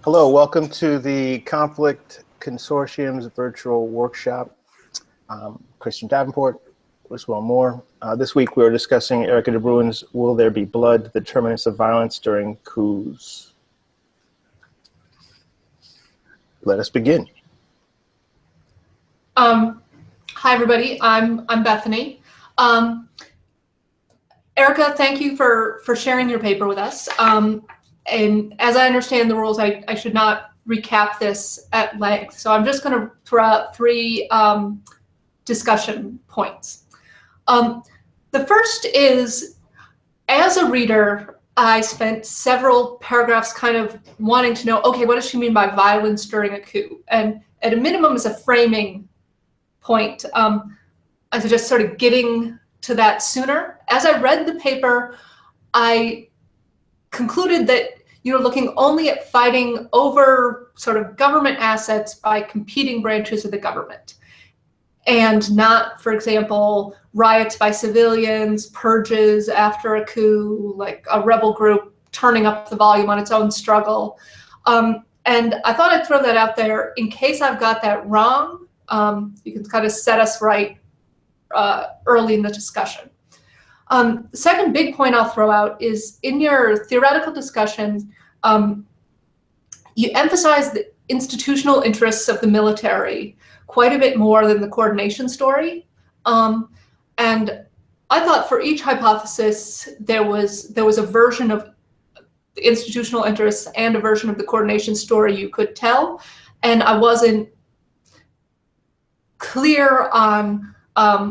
Hello, welcome to the Conflict Consortium's virtual workshop. Christian Davenport, Wiswell Moore. This week we are discussing Erica DeBruin's Will There Be Blood? The Determinants of Violence During Coups. Let us begin. Hi everybody, I'm Bethany. Erica, thank you for sharing your paper with us. And as I understand the rules, I should not recap this at length. So I'm just going to throw out three discussion points. The first is, as a reader, I spent several paragraphs kind of wanting to know, okay, what does she mean by violence during a coup? And at a minimum as a framing point, I suggest sort of getting to that sooner. As I read the paper, I concluded that you're looking only at fighting over sort of government assets by competing branches of the government, and not, for example, riots by civilians, purges after a coup, like a rebel group turning up the volume on its own struggle. And I thought I'd throw that out there in case I've got that wrong. You can kind of set us right early in the discussion. The second big point I'll throw out is, in your theoretical discussion, you emphasize the institutional interests of the military quite a bit more than the coordination story. And I thought for each hypothesis, there was a version of the institutional interests and a version of the coordination story you could tell. And I wasn't clear on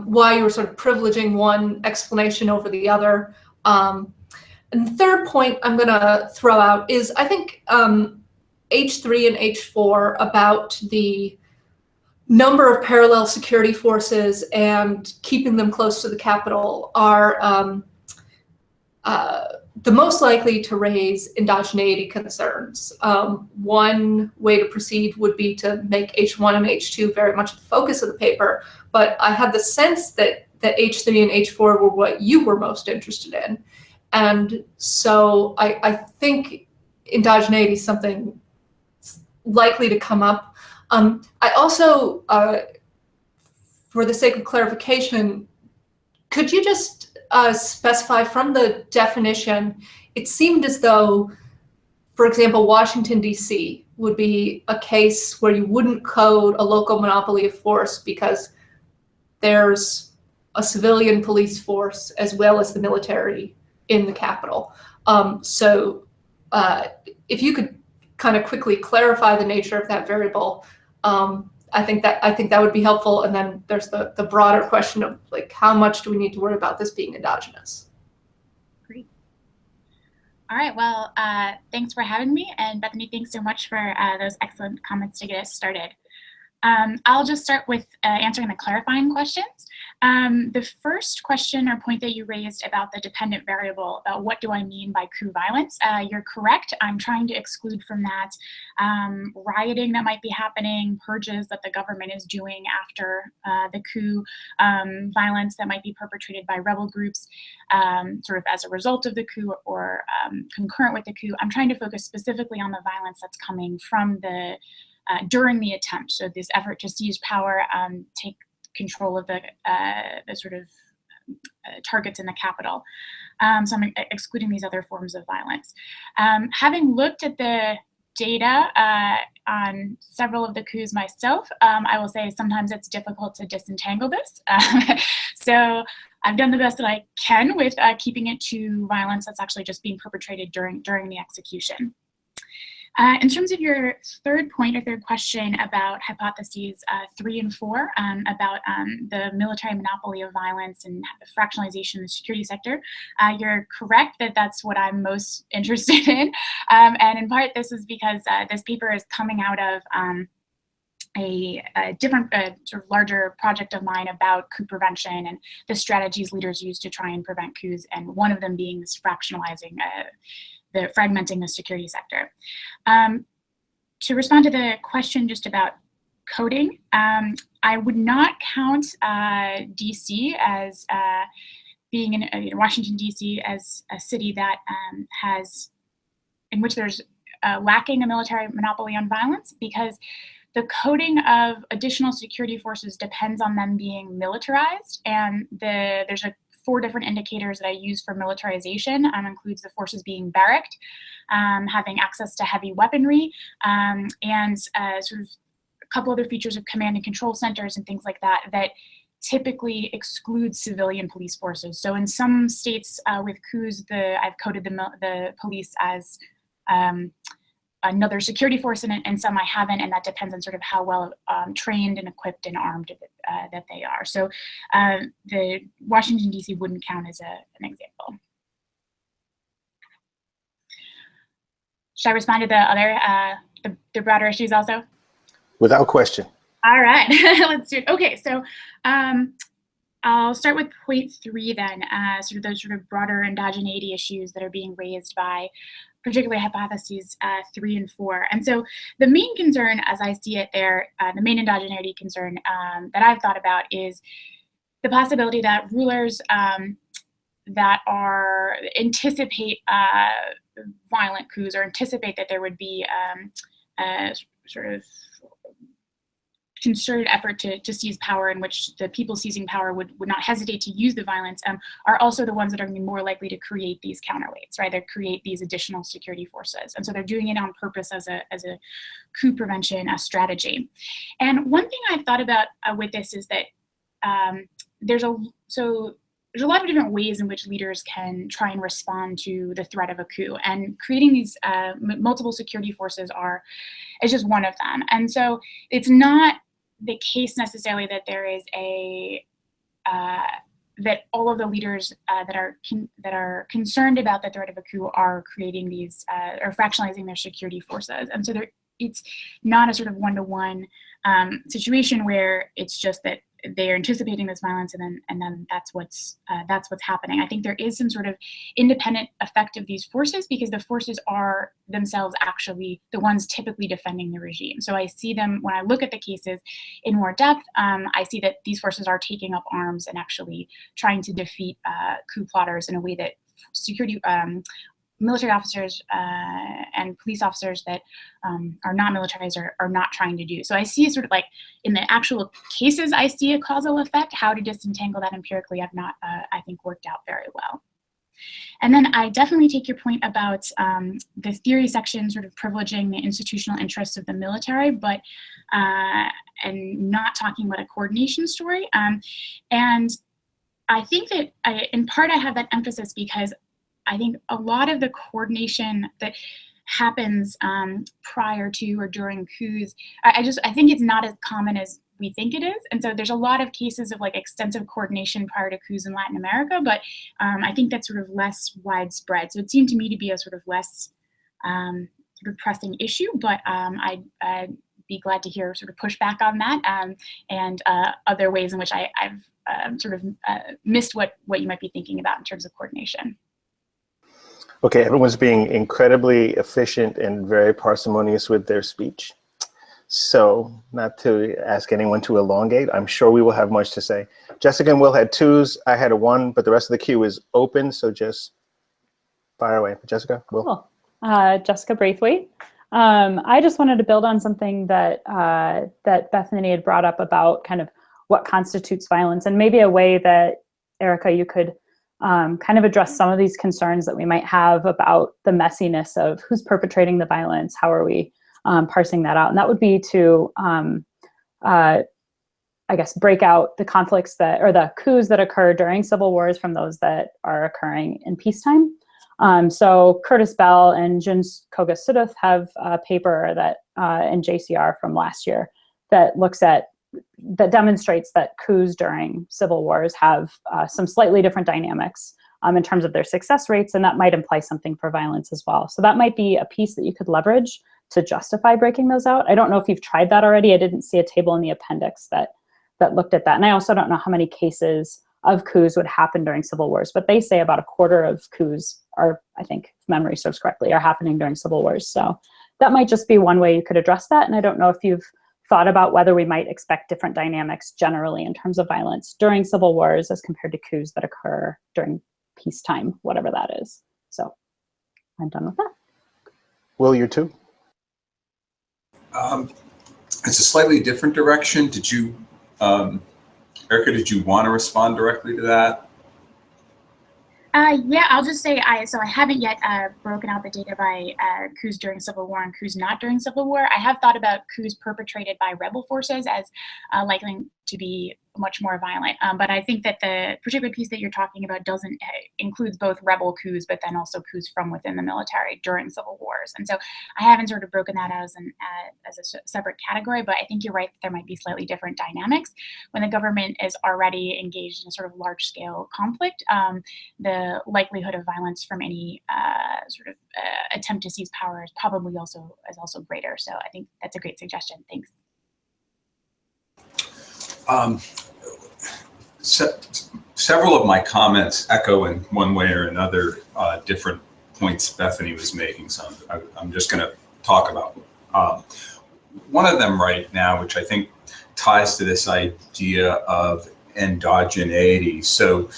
why you were sort of privileging one explanation over the other. And the third point I'm going to throw out is, I think H3 and H4 about the number of parallel security forces and keeping them close to the capital are the most likely to raise endogeneity concerns. One way to proceed would be to make H1 and H2 very much the focus of the paper, but I had the sense that H3 and H4 were what you were most interested in. And so I think endogeneity is something likely to come up. I also, for the sake of clarification, could you just specify from the definition, it seemed as though, for example, Washington, D.C. would be a case where you wouldn't code a local monopoly of force because there's a civilian police force as well as the military in the capital. So if you could kind of quickly clarify the nature of that variable, I think that would be helpful. And then there's the broader question of, like, how much do we need to worry about this being endogenous? Great. All right, well, thanks for having me. And Bethany, thanks so much for those excellent comments to get us started. I'll just start with answering the clarifying questions. The first question or point that you raised about the dependent variable, about what do I mean by coup violence, you're correct. I'm trying to exclude from that rioting that might be happening, purges that the government is doing after the coup, violence that might be perpetrated by rebel groups sort of as a result of the coup or concurrent with the coup. I'm trying to focus specifically on the violence that's coming from the during the attempt. So this effort to seize power, take control of the sort of targets in the capital. So I'm excluding these other forms of violence. Having looked at the data on several of the coups myself, I will say sometimes it's difficult to disentangle this. So I've done the best that I can with keeping it to violence that's actually just being perpetrated during the execution. In terms of your third point or third question about hypotheses 3 and 4, about the military monopoly of violence and the fractionalization in the security sector, you're correct that that's what I'm most interested in. And in part, this is because this paper is coming out of a different sort of larger project of mine about coup prevention and the strategies leaders use to try and prevent coups, and one of them being this fractionalizing the fragmenting the security sector. To respond to the question just about coding, I would not count DC as being in Washington, DC as a city that in which there's lacking a military monopoly on violence because the coding of additional security forces depends on them being militarized, and there's 4 different indicators that I use for militarization. Includes the forces being barracked, having access to heavy weaponry, and sort of a couple other features of command and control centers and things like that that typically excludes civilian police forces. So in some states with coups, I've coded the police as another security force, and some I haven't, and that depends on sort of how well trained and equipped and armed that they are. So the Washington, D.C. wouldn't count as an example. Should I respond to the other, the broader issues also? Without question. All right, let's do it. Okay, so I'll start with point 3 then, sort of those sort of broader endogeneity issues that are being raised by particularly hypotheses 3 and 4. And so the main concern, as I see it there, the main endogeneity concern that I've thought about is the possibility that rulers that are anticipate violent coups or anticipate that there would be a sort of concerted effort to seize power in which the people seizing power would not hesitate to use the violence are also the ones that are going to be more likely to create these counterweights, right? They create these additional security forces. And so they're doing it on purpose as a coup prevention strategy. And one thing I've thought about with this is that there's a lot of different ways in which leaders can try and respond to the threat of a coup, and creating these multiple security forces is just one of them. And so it's not the case necessarily that there is that all of the leaders that are concerned about the threat of a coup are creating these or fractionalizing their security forces. And so it's not a sort of one-to-one situation where it's just that they're anticipating this violence and then that's what's happening. I think there is some sort of independent effect of these forces because the forces are themselves actually the ones typically defending the regime. So I see them when I look at the cases in more depth. I see that these forces are taking up arms and actually trying to defeat coup plotters in a way that military officers and police officers that are not militarized are not trying to do. So I see sort of like in the actual cases, I see a causal effect. How to disentangle that empirically, I've not, I think, worked out very well. And then I definitely take your point about the theory section sort of privileging the institutional interests of the military, but and not talking about a coordination story. And I think that in part I have that emphasis because I think a lot of the coordination that happens prior to or during coups, I think it's not as common as we think it is. And so there's a lot of cases of like extensive coordination prior to coups in Latin America, but I think that's sort of less widespread. So it seemed to me to be a sort of less sort of pressing issue, but I'd be glad to hear sort of pushback on that and other ways in which I've sort of missed what you might be thinking about in terms of coordination. Okay, everyone's being incredibly efficient and very parsimonious with their speech. So not to ask anyone to elongate, I'm sure we will have much to say. Jessica and Will had 2s, I had a 1, but the rest of the queue is open, so just fire away. Jessica, Will. Cool. Jessica Braithwaite. I just wanted to build on something that Bethany had brought up about kind of what constitutes violence, and maybe a way that, Erica, you could kind of address some of these concerns that we might have about the messiness of who's perpetrating the violence, how are we parsing that out. And that would be to, I guess, break out the conflicts or the coups that occur during civil wars from those that are occurring in peacetime. So Curtis Bell and Juns Koga-Suduth have a paper that in JCR from last year that demonstrates that coups during civil wars have some slightly different dynamics in terms of their success rates, and that might imply something for violence as well. So that might be a piece that you could leverage to justify breaking those out. I don't know if you've tried that already. I didn't see a table in the appendix that looked at that. And I also don't know how many cases of coups would happen during civil wars, but they say about a quarter of coups are, I think, if memory serves correctly, are happening during civil wars. So that might just be one way you could address that. And I don't know if you've thought about whether we might expect different dynamics generally in terms of violence during civil wars as compared to coups that occur during peacetime, whatever that is. So I'm done with that. Will, you're two? It's a slightly different direction. Did you, Erica, did you want to respond directly to that? Yeah, I'll just say so I haven't yet broken out the data by coups during Civil War and coups not during Civil War. I have thought about coups perpetrated by rebel forces as likely to be much more violent. But I think that the particular piece that you're talking about doesn't includes both rebel coups, but then also coups from within the military during civil wars. And so I haven't sort of broken that out as a separate category, but I think you're right that there might be slightly different dynamics. When the government is already engaged in a sort of large scale conflict, the likelihood of violence from any sort of attempt to seize power is probably also greater. So I think that's a great suggestion. Thanks. Several of my comments echo in one way or another different points Bethany was making, so I'm just going to talk about one of them right now, which I think ties to this idea of endogeneity. So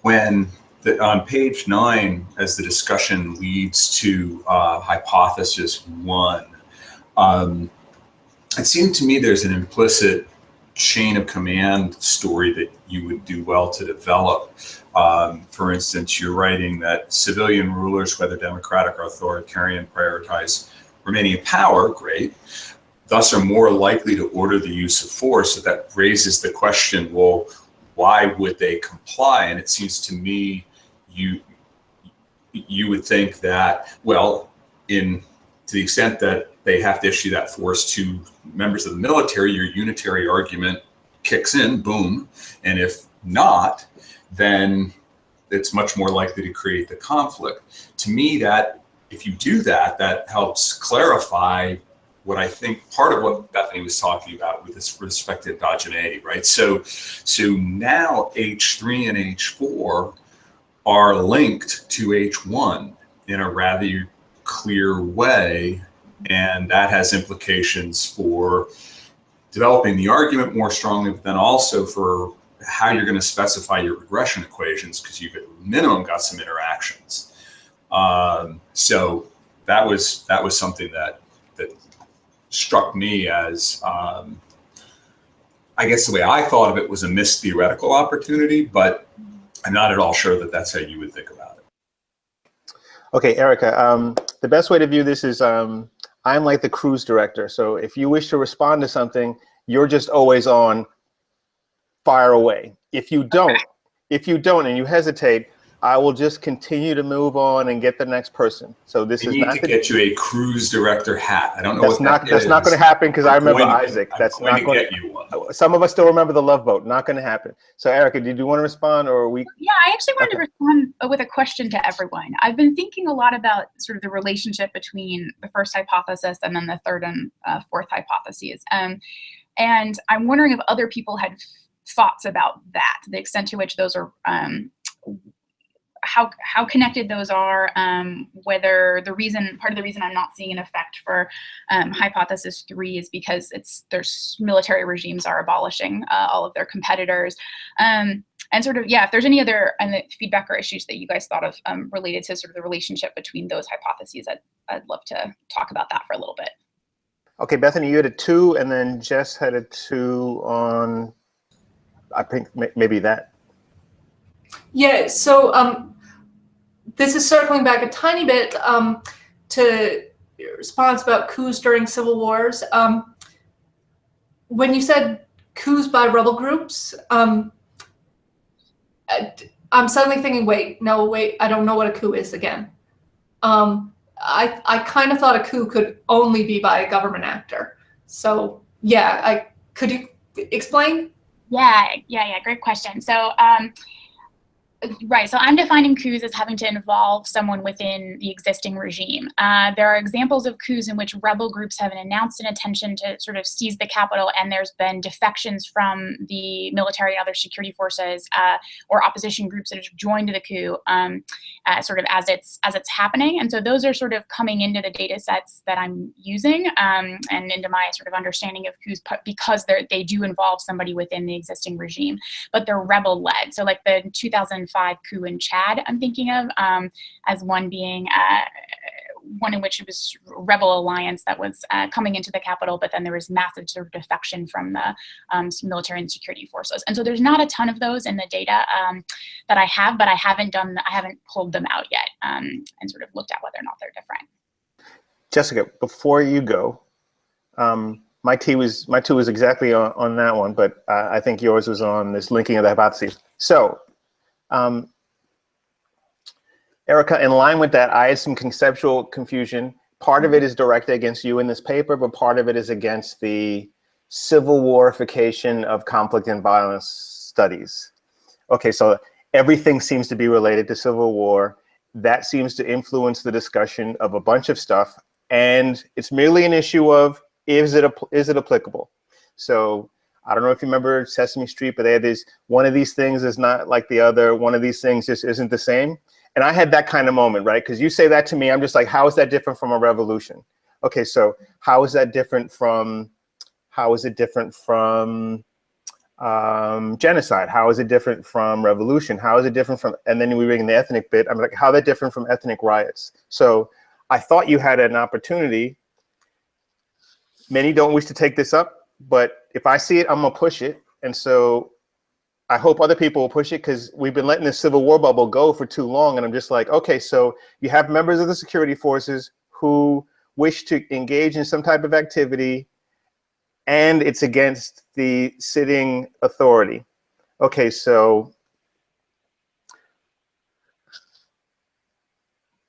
when on page 9, as the discussion leads to hypothesis 1, it seemed to me there's an implicit chain of command story that you would do well to develop. For instance, you're writing that civilian rulers, whether democratic or authoritarian, prioritize remaining in power, great, thus are more likely to order the use of force. So that raises the question, well, why would they comply? And it seems to me you would think that, well, to the extent that they have to issue that force to members of the military, your unitary argument kicks in, boom. And if not, then it's much more likely to create the conflict. To me, that if you do that, that helps clarify what I think part of what Bethany was talking about with this respect to endogeneity, right? So now H3 and H4 are linked to H1 in a rather clear way. And that has implications for developing the argument more strongly, but then also for how you're going to specify your regression equations, because you've at minimum got some interactions. So that was something that struck me as, I guess the way I thought of it was a missed theoretical opportunity, but I'm not at all sure that that's how you would think about it. Okay, Erica, the best way to view this is I'm like the cruise director. So if you wish to respond to something, you're just always on, fire away. If you don't, and you hesitate, I will just continue to move on and get the next person. So this is not to get you a cruise director hat. I don't know what that is. That's not going to happen because I remember Isaac. That's not going to get you one. Some of us still remember the Love Boat. Not going to happen. So Erica, did you want to respond, or we? Yeah, I actually wanted to respond with a question to everyone. I've been thinking a lot about sort of the relationship between the first hypothesis and then the third and fourth hypotheses. And I'm wondering if other people had thoughts about that, the extent to which those are, how connected those are, whether part of the reason I'm not seeing an effect for hypothesis 3 is because there's military regimes are abolishing all of their competitors. And sort of, yeah, if there's any other feedback or issues that you guys thought of related to sort of the relationship between those hypotheses, I'd love to talk about that for a little bit. Okay, Bethany, you had a 2, and then Jess had a 2 on, I think maybe that. Yeah, so this is circling back a tiny bit to your response about coups during civil wars. When you said coups by rebel groups, I'm suddenly thinking, wait, I don't know what a coup is again. I kind of thought a coup could only be by a government actor. So yeah, could you explain? Yeah, great question. So right, so I'm defining coups as having to involve someone within the existing regime. There are examples of coups in which rebel groups have announced an intention to sort of seize the capital, and there's been defections from the military and other security forces or opposition groups that have joined the coup sort of as it's happening. And so those are sort of coming into the data sets that I'm using and into my sort of understanding of coups because they do involve somebody within the existing regime, but they're rebel-led. So like the 2005 coup in Chad, I'm thinking of as one one in which it was rebel alliance that was coming into the capital, but then there was massive sort of defection from the military and security forces. And so there's not a ton of those in the data that I have, but I haven't pulled them out yet and sort of looked at whether or not they're different. Jessica, before you go, my two was exactly on that one, but I think yours was on this linking of the hypotheses. So, Erica, in line with that, I had some conceptual confusion. Part of it is directed against you in this paper, but part of it is against the civil warification of conflict and violence studies. Okay, so everything seems to be related to civil war. That seems to influence the discussion of a bunch of stuff, and it's merely an issue of is it applicable? So I don't know if you remember Sesame Street, but they had this, one of these things is not like the other, one of these things just isn't the same. And I had that kind of moment, right? Because you say that to me, I'm just like, how is that different from a revolution? Okay, so how is that different from, genocide? How is it different from revolution? How is it different from, and then we bring in the ethnic bit, I'm like, how is that different from ethnic riots? So I thought you had an opportunity. Many don't wish to take this up, but if I see it, I'm gonna push it. And so I hope other people will push it, because we've been letting this civil war bubble go for too long. And I'm just like, okay, so you have members of the security forces who wish to engage in some type of activity, and it's against the sitting authority. Okay, so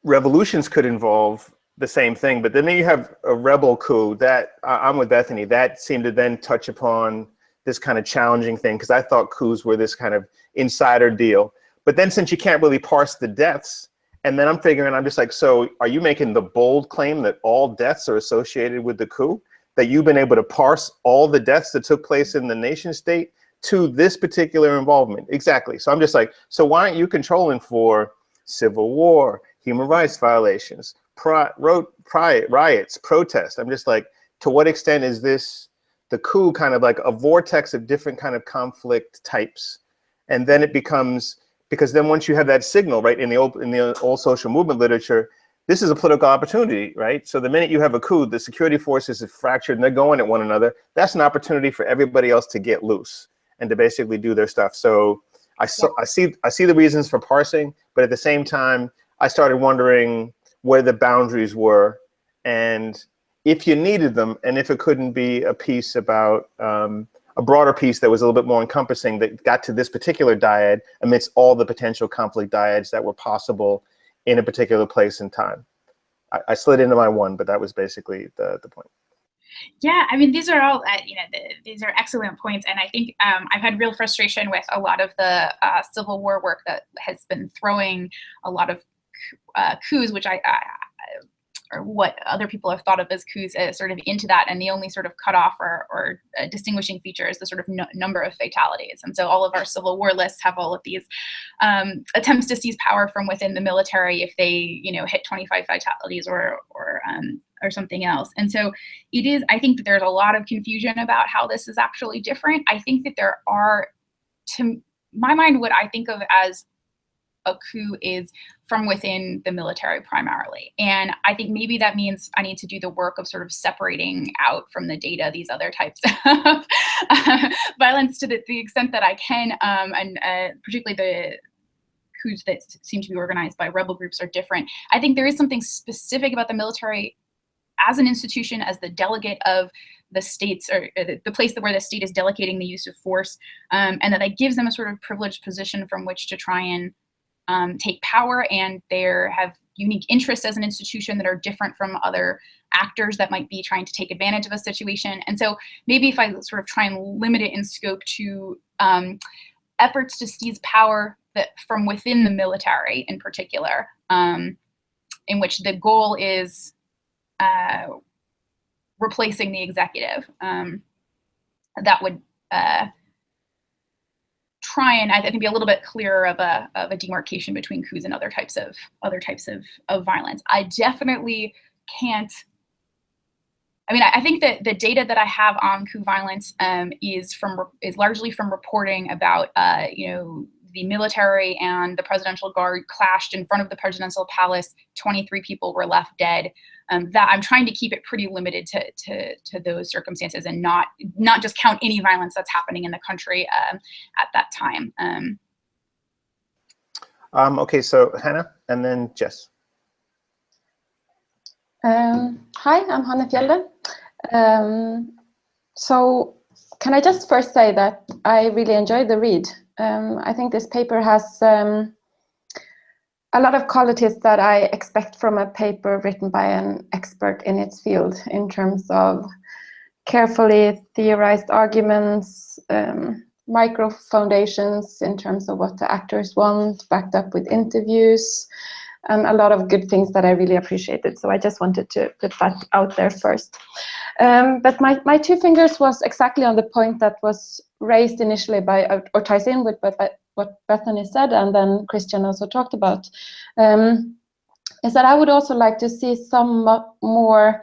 revolutions could involve the same thing, but then you have a rebel coup that I'm with Bethany, that seemed to then touch upon this kind of challenging thing, because I thought coups were this kind of insider deal. But then since you can't really parse the deaths, and then I'm figuring, I'm just like, so are you making the bold claim that all deaths are associated with the coup? That you've been able to parse all the deaths that took place in the nation state to this particular involvement? Exactly. So I'm just like, so why aren't you controlling for civil war, human rights violations, riots, protests? I'm just like, to what extent is this the coup kind of like a vortex of different kind of conflict types? And then it becomes, because then once you have that signal, right, in the old social movement literature, this is a political opportunity, right? So the minute you have a coup, the security forces are fractured and they're going at one another. That's an opportunity for everybody else to get loose and to basically do their stuff. So I see the reasons for parsing, but at the same time, I started wondering where the boundaries were, and if you needed them, and if it couldn't be a piece about a broader piece that was a little bit more encompassing, that got to this particular dyad amidst all the potential conflict dyads that were possible in a particular place and time. I slid into my one, but that was basically the point. Yeah, I mean, these are all, these are excellent points. And I think I've had real frustration with a lot of the Civil War work that has been throwing a lot of coups, which or what other people have thought of as coups, sort of into that. And the only sort of cutoff or distinguishing feature is the sort of number of fatalities. And so all of our Civil War lists have all of these attempts to seize power from within the military if they, hit 25 fatalities or something else. And so it is, I think that there's a lot of confusion about how this is actually different. I think that there are, to my mind, what I think of as a coup is from within the military primarily. And I think maybe that means I need to do the work of sort of separating out from the data these other types of violence to the extent that I can, and particularly the coups that seem to be organized by rebel groups are different. I think there is something specific about the military as an institution, as the delegate of the states, or the place where the state is delegating the use of force, and that gives them a sort of privileged position from which to try and take power, and they have unique interests as an institution that are different from other actors that might be trying to take advantage of a situation. And so maybe if I sort of try and limit it in scope to efforts to seize power that from within the military in particular, in which the goal is replacing the executive, that would try and I think be a little bit clearer of a demarcation between coups and other types of violence. I definitely can't. I mean, I think that the data that I have on coup violence is largely from reporting about the military and the presidential guard clashed in front of the presidential palace. 23 people were left dead. That I'm trying to keep it pretty limited to those circumstances and not just count any violence that's happening in the country at that time. Okay, so Hanne and then Jess. Hi, I'm Hanne Fjelde. So can I just first say that I really enjoyed the read. I think this paper has a lot of qualities that I expect from a paper written by an expert in its field, in terms of carefully theorized arguments, micro foundations in terms of what the actors want, backed up with interviews, and a lot of good things that I really appreciated. So I just wanted to put that out there first. But my two fingers was exactly on the point that was raised initially by, or ties in with what Bethany said, and then Christian also talked about, is that I would also like to see some more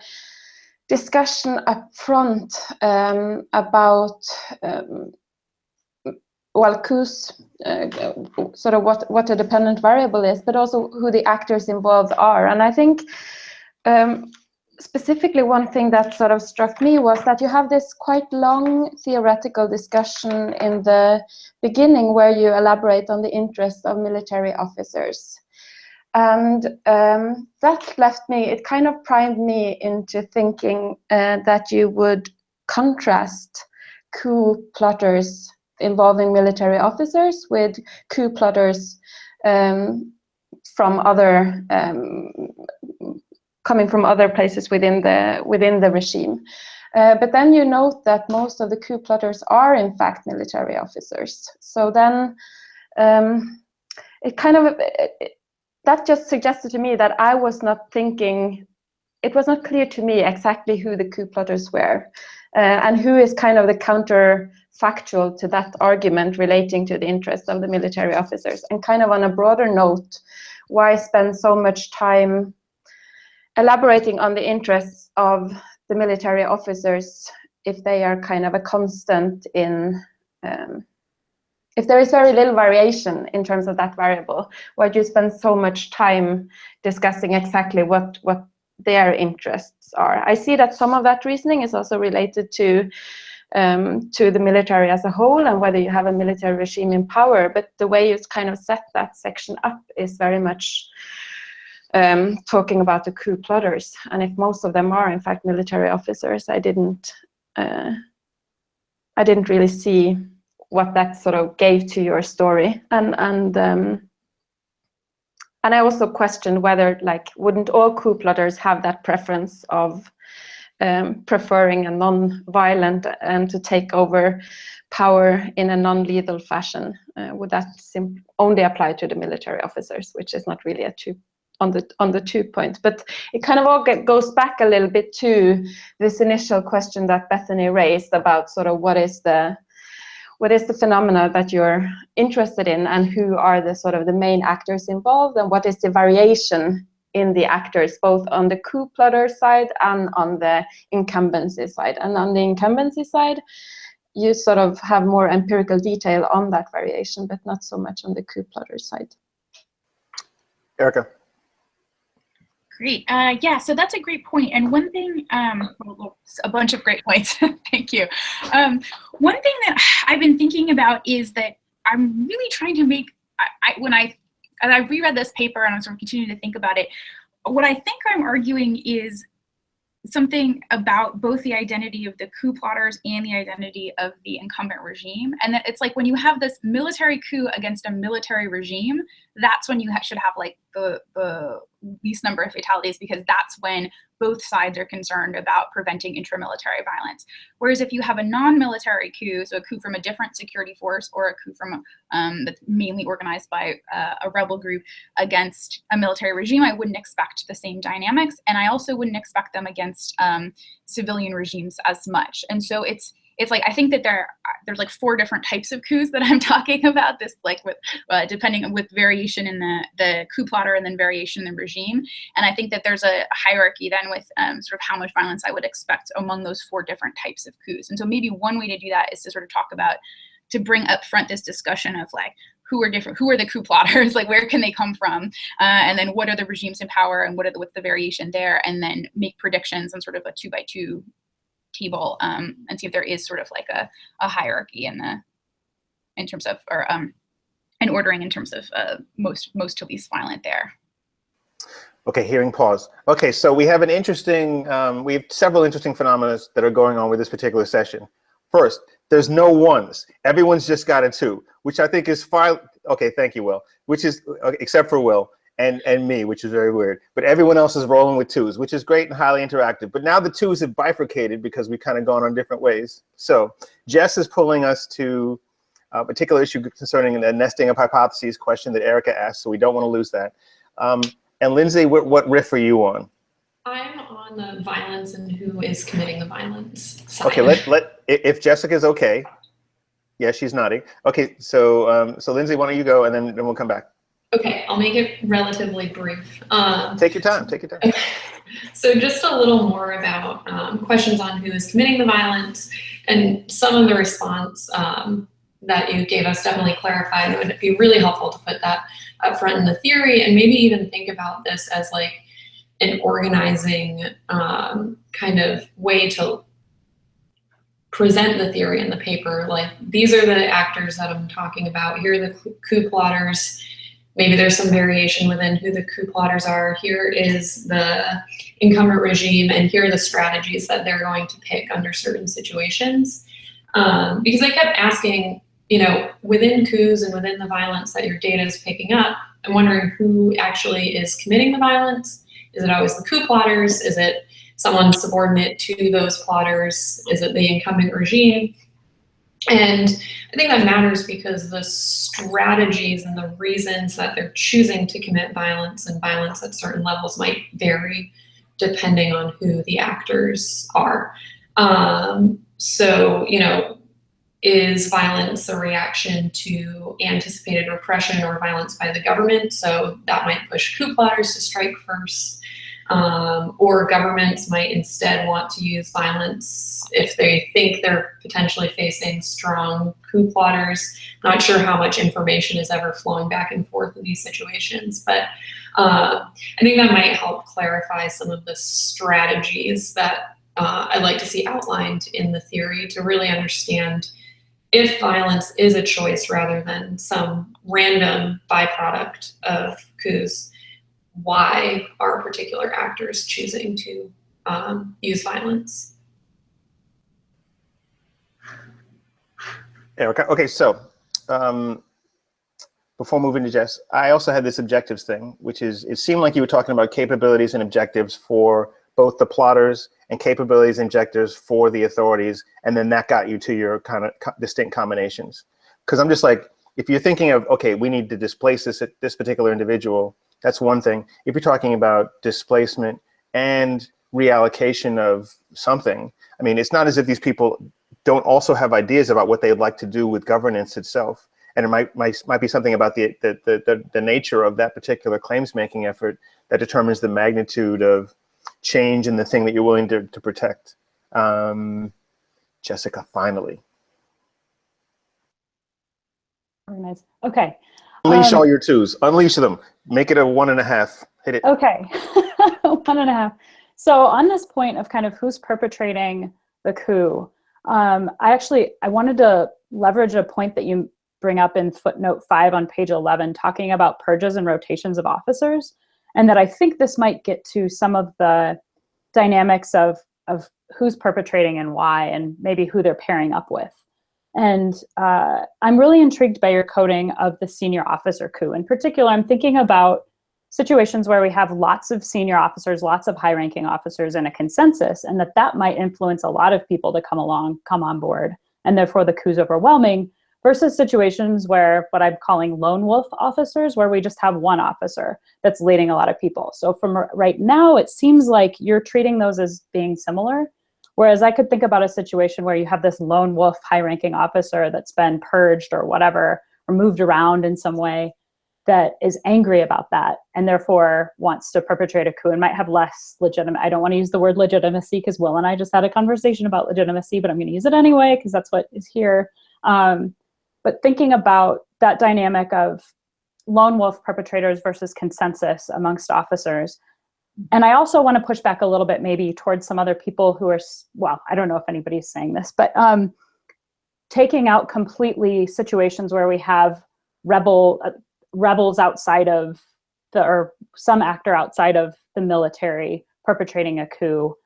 discussion up front about well, Coups, sort of what a dependent variable is, but also who the actors involved are. And I think specifically one thing that sort of struck me was that you have this quite long theoretical discussion in the beginning where you elaborate on the interests of military officers. And that left me, it kind of primed me into thinking that you would contrast coup plotters involving military officers with coup plotters from other coming from other places within the regime. But then you note that most of the coup plotters are in fact military officers. So then it kind of that just suggested to me that I was not thinking, it was not clear to me exactly who the coup plotters were and who is kind of the counterfactual to that argument relating to the interests of the military officers. And kind of on a broader note, why spend so much time elaborating on the interests of the military officers if they are kind of a constant in, if there is very little variation in terms of that variable, why do you spend so much time discussing exactly what their interests are? I see that some of that reasoning is also related to the military as a whole and whether you have a military regime in power, but the way you kind of set that section up is very much talking about the coup plotters. And if most of them are in fact military officers, I didn't really see what that sort of gave to your story. And I also questioned whether, like, wouldn't all coup plotters have that preference of preferring a non-violent and to take over power in a non-lethal fashion? Would that only apply to the military officers, which is not really on the 2 point? But it kind of all goes back a little bit to this initial question that Bethany raised about sort of what is the phenomena that you're interested in, and who are the sort of the main actors involved, and what is the variation in the actors, both on the coup plotter side and on the incumbency side. And on the incumbency side, you sort of have more empirical detail on that variation, but not so much on the coup plotter side. Erica. Great. Yeah, so that's a great point. And one thing, a bunch of great points, thank you. One thing that I've been thinking about is that I'm really trying to make, as I reread this paper and I'm sort of continuing to think about it, what I think I'm arguing is something about both the identity of the coup plotters and the identity of the incumbent regime. And that it's like when you have this military coup against a military regime, that's when you should have like the least number of fatalities, because that's when both sides are concerned about preventing intramilitary violence. Whereas if you have a non-military coup, so a coup from a different security force or a coup from that's mainly organized by a rebel group against a military regime, I wouldn't expect the same dynamics. And I also wouldn't expect them against civilian regimes as much. And so it's like, I think that there's like 4 different types of coups that I'm talking about, this like with depending on with variation in the coup plotter and then variation in the regime. And I think that there's a hierarchy then with sort of how much violence I would expect among those 4 different types of coups. And so maybe one way to do that is to sort of talk about, to bring up front this discussion of like, who are different, who are the coup plotters, like where can they come from, and then what are the regimes in power and what's the variation there, and then make predictions on sort of a 2x2 table, and see if there is sort of like a hierarchy in terms of, or an ordering in terms of most to least violent there. Okay, hearing pause. Okay, so we have we have several interesting phenomena that are going on with this particular session. First, there's no ones. Everyone's just got a 2, which I think is fine. Okay, thank you, Will. Which is, except for Will and me, which is very weird. But everyone else is rolling with 2s, which is great and highly interactive. But now the 2s have bifurcated because we've kind of gone on different ways. So Jess is pulling us to a particular issue concerning the nesting of hypotheses question that Erica asked, so we don't want to lose that. And Lindsay, what riff are you on? I'm on the violence and who is committing the violence side. Okay, if Jessica's okay. Yeah, she's nodding. Okay, so Lindsay, why don't you go, and then we'll come back. Okay, I'll make it relatively brief. Take your time, take your time. So just a little more about questions on who is committing the violence, and some of the response that you gave us definitely clarified. It would be really helpful to put that up front in the theory, and maybe even think about this as like an organizing kind of way to present the theory in the paper. Like, these are the actors that I'm talking about. Here are the coup plotters. Maybe there's some variation within who the coup plotters are. Here is the incumbent regime, and here are the strategies that they're going to pick under certain situations. Because I kept asking, you know, within coups and within the violence that your data is picking up, I'm wondering who actually is committing the violence. Is it always the coup plotters? Is it someone subordinate to those plotters? Is it the incumbent regime? And I think that matters because the strategies and the reasons that they're choosing to commit violence and violence at certain levels might vary depending on who the actors are. So, you know, is violence a reaction to anticipated repression or violence by the government? So that might push coup plotters to strike first. Or governments might instead want to use violence if they think they're potentially facing strong coup plotters. Not sure how much information is ever flowing back and forth in these situations, but I think that might help clarify some of the strategies that I'd like to see outlined in the theory to really understand if violence is a choice rather than some random byproduct of coups. Why are particular actors choosing to use violence? Erica, okay, so before moving to Jess, I also had this objectives thing, which is, it seemed like you were talking about capabilities and objectives for both the plotters and capabilities and objectives for the authorities, and then that got you to your kind of distinct combinations. Because I'm just like, if you're thinking of, okay, we need to displace this particular individual, that's one thing. If you're talking about displacement and reallocation of something, I mean, it's not as if these people don't also have ideas about what they'd like to do with governance itself. And it might be something about the nature of that particular claims making effort that determines the magnitude of change in the thing that you're willing to protect. Jessica, finally. Very nice. Okay. Unleash all your 2s. Unleash them. Make it a 1.5. Hit it. Okay. 1.5. So on this point of kind of who's perpetrating the coup, I wanted to leverage a point that you bring up in footnote 5 on page 11, talking about purges and rotations of officers, and that I think this might get to some of the dynamics of who's perpetrating and why, and maybe who they're pairing up with. And I'm really intrigued by your coding of the senior officer coup. In particular, I'm thinking about situations where we have lots of senior officers, lots of high-ranking officers, and a consensus, and that might influence a lot of people to come on board, and therefore the coup's overwhelming, versus situations where what I'm calling lone wolf officers, where we just have one officer that's leading a lot of people. So from right now, it seems like you're treating those as being similar. Whereas I could think about a situation where you have this lone wolf high-ranking officer that's been purged or whatever, or moved around in some way, that is angry about that and therefore wants to perpetrate a coup and might have less legitimate. I don't want to use the word legitimacy because Will and I just had a conversation about legitimacy, but I'm going to use it anyway because that's what is here. but thinking about that dynamic of lone wolf perpetrators versus consensus amongst officers. And I also want to push back a little bit maybe towards some other people who are, well, I don't know if anybody's saying this, but taking out completely situations where we have rebels outside of or some actor outside of the military perpetrating a coup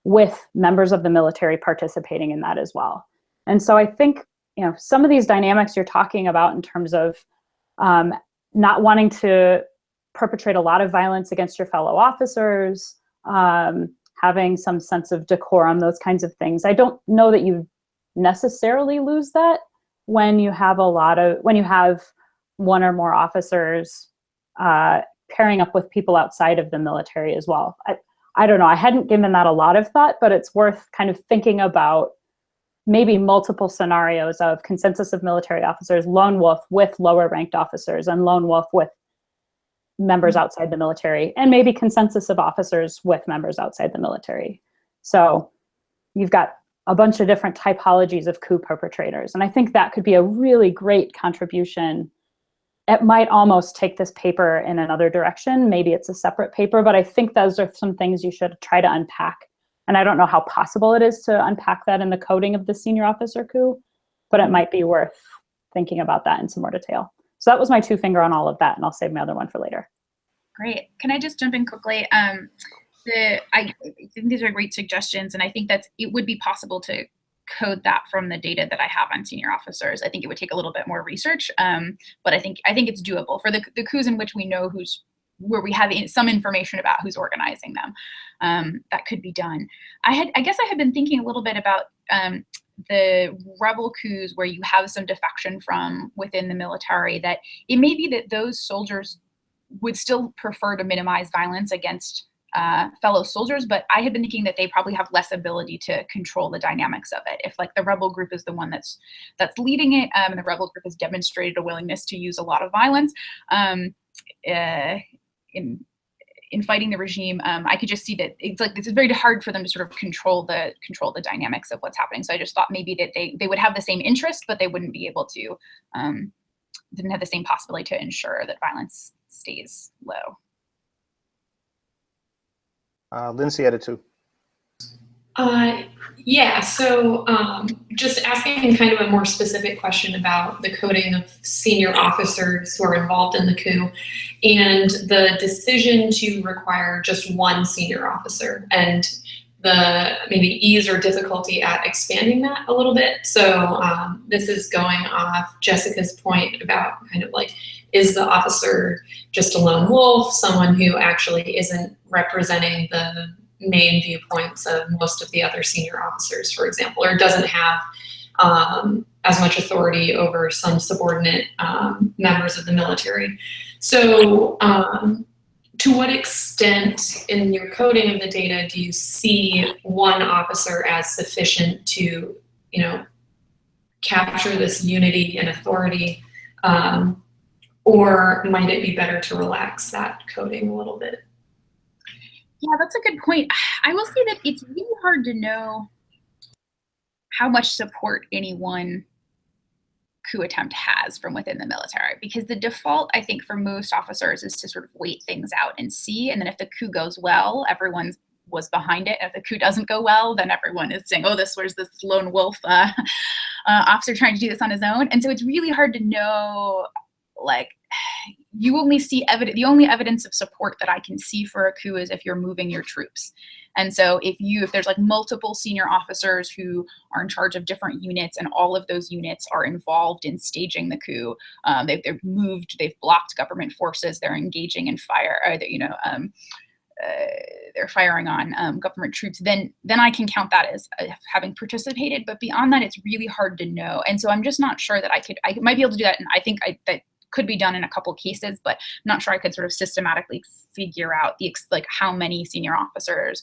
with members of the military participating in that as well. And so I think, some of these dynamics you're talking about in terms of not wanting to perpetrate a lot of violence against your fellow officers, having some sense of decorum, those kinds of things. I don't know that you necessarily lose that when you have one or more officers pairing up with people outside of the military as well. I don't know, I hadn't given that a lot of thought, but it's worth kind of thinking about maybe multiple scenarios of consensus of military officers, lone wolf with lower ranked officers, and lone wolf with members outside the military, and maybe consensus of officers with members outside the military. So you've got a bunch of different typologies of coup perpetrators. And I think that could be a really great contribution. It might almost take this paper in another direction. Maybe it's a separate paper, but I think those are some things you should try to unpack. And I don't know how possible it is to unpack that in the coding of the senior officer coup, but it might be worth thinking about that in some more detail. So that was my 2 finger on all of that, and I'll save my other one for later. Great. Can I just jump in quickly? I think these are great suggestions, and I think that it would be possible to code that from the data that I have on senior officers. I think it would take a little bit more research, but I think it's doable for the coups in which we know where we have some information about who's organizing them. That could be done. I guess I had been thinking a little bit about the rebel coups where you have some defection from within the military, that it may be that those soldiers would still prefer to minimize violence against fellow soldiers, but I had been thinking that they probably have less ability to control the dynamics of it. If like the rebel group is the one that's leading it, and the rebel group has demonstrated a willingness to use a lot of violence in fighting the regime, I could just see that it's like it's very hard for them to sort of control the dynamics of what's happening. So I just thought maybe that they would have the same interest, but they wouldn't be able to, didn't have the same possibility to ensure that violence stays low. Lindsay had it too. Yeah, so just asking kind of a more specific question about the coding of senior officers who are involved in the coup and the decision to require just one senior officer and the maybe ease or difficulty at expanding that a little bit. So this is going off Jessica's point about kind of like, is the officer just a lone wolf, someone who actually isn't representing the main viewpoints of most of the other senior officers, for example, or doesn't have as much authority over some subordinate members of the military. So to what extent in your coding of the data do you see one officer as sufficient to, capture this unity and authority? Or might it be better to relax that coding a little bit? Yeah, that's a good point. I will say that it's really hard to know how much support any one coup attempt has from within the military, because the default, I think, for most officers is to sort of wait things out and see. And then if the coup goes well, everyone was behind it. If the coup doesn't go well, then everyone is saying, oh, this lone wolf officer trying to do this on his own. And so it's really hard to know, like, you only see the only evidence of support that I can see for a coup is if you're moving your troops. And so if there's like multiple senior officers who are in charge of different units and all of those units are involved in staging the coup, they've blocked government forces, they're engaging in fire, they're firing on government troops, then I can count that as having participated. But beyond that, it's really hard to know. And so I'm just not sure that I might be able to do that. And I think that could be done in a couple cases, but I'm not sure I could sort of systematically figure out how many senior officers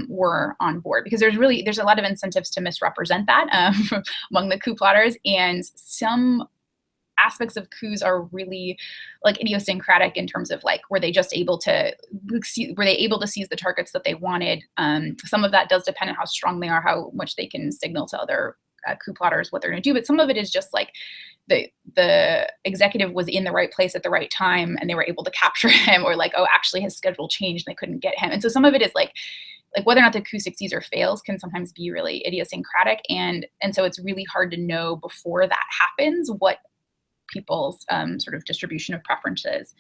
were on board, because there's a lot of incentives to misrepresent that among the coup plotters, and some aspects of coups are really like idiosyncratic in terms of like, were they able to seize the targets that they wanted? Some of that does depend on how strong they are, how much they can signal to other coup plotters what they're going to do, but some of it is just like the executive was in the right place at the right time and they were able to capture him, or like, oh, actually his schedule changed and they couldn't get him. And so some of it is like whether or not the coup succeeds or fails can sometimes be really idiosyncratic. And so it's really hard to know before that happens what people's sort of distribution of preferences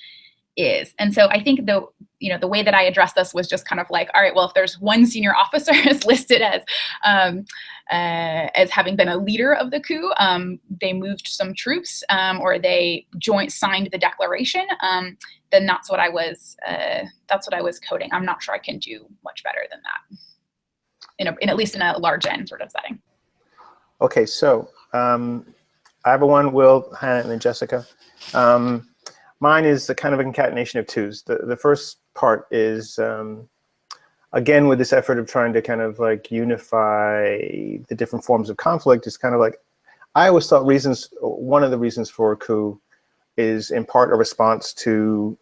is. And so I think the way that I addressed this was just kind of like, all right, well, if there's one senior officer is listed as having been a leader of the coup, they moved some troops, or they signed the declaration, then that's what I was coding. I'm not sure I can do much better than that, at least in a large N sort of setting. Okay, so I have a one, Will, Hanne, and then Jessica. Mine is a kind of a concatenation of twos. The first part is, again, with this effort of trying to kind of like unify the different forms of conflict, is kind of like, I always thought one of the reasons for a coup is in part a response to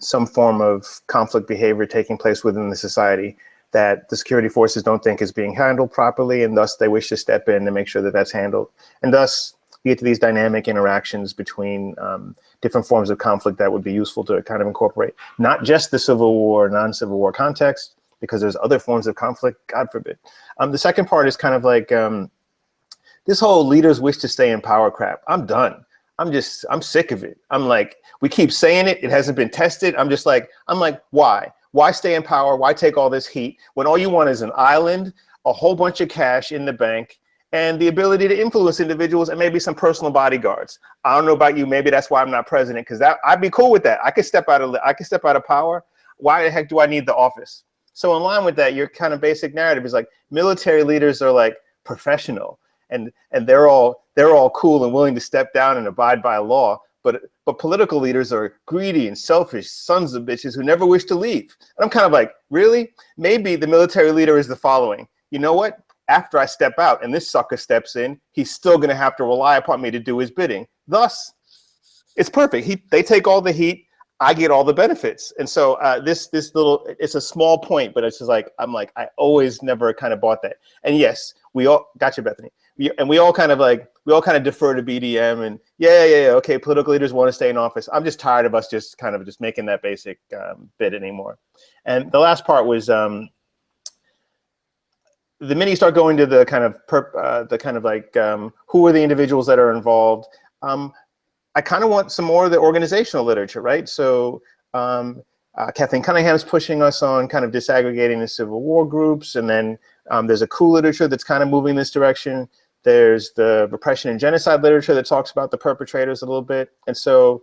some form of conflict behavior taking place within the society that the security forces don't think is being handled properly, and thus they wish to step in and make sure that that's handled. And thus, you get to these dynamic interactions between different forms of conflict that would be useful to kind of incorporate, not just the Civil War, non-Civil War context, because there's other forms of conflict, God forbid. The second part is kind of like this whole leaders wish to stay in power crap. I'm done. I'm sick of it. I'm like, we keep saying it. It hasn't been tested. I'm like, why? Why stay in power? Why take all this heat when all you want is an island, a whole bunch of cash in the bank, and the ability to influence individuals and maybe some personal bodyguards? I don't know about you. Maybe that's why I'm not president, because I'd be cool with that. I could step out of power. Why the heck do I need the office? So in line with that, your kind of basic narrative is like military leaders are like professional, and they're all cool and willing to step down and abide by law. But political leaders are greedy and selfish sons of bitches who never wish to leave. And I'm kind of like, really? Maybe the military leader is the following. You know what? After I step out and this sucker steps in, he's still going to have to rely upon me to do his bidding. Thus, it's perfect. They take all the heat. I get all the benefits. And so this little, it's a small point, but it's just like, I always never kind of bought that. And yes, we all, gotcha, Bethany. We all kind of defer to BDM and yeah, okay, political leaders want to stay in office. I'm just tired of us just making that basic bit anymore. And the last part was, the minute you start going to the kind of who are the individuals that are involved, I kind of want some more of the organizational literature, right? So Kathleen Cunningham's pushing us on kind of disaggregating the Civil War groups, and then there's a coup literature that's kind of moving in this direction. There's the repression and genocide literature that talks about the perpetrators a little bit. And so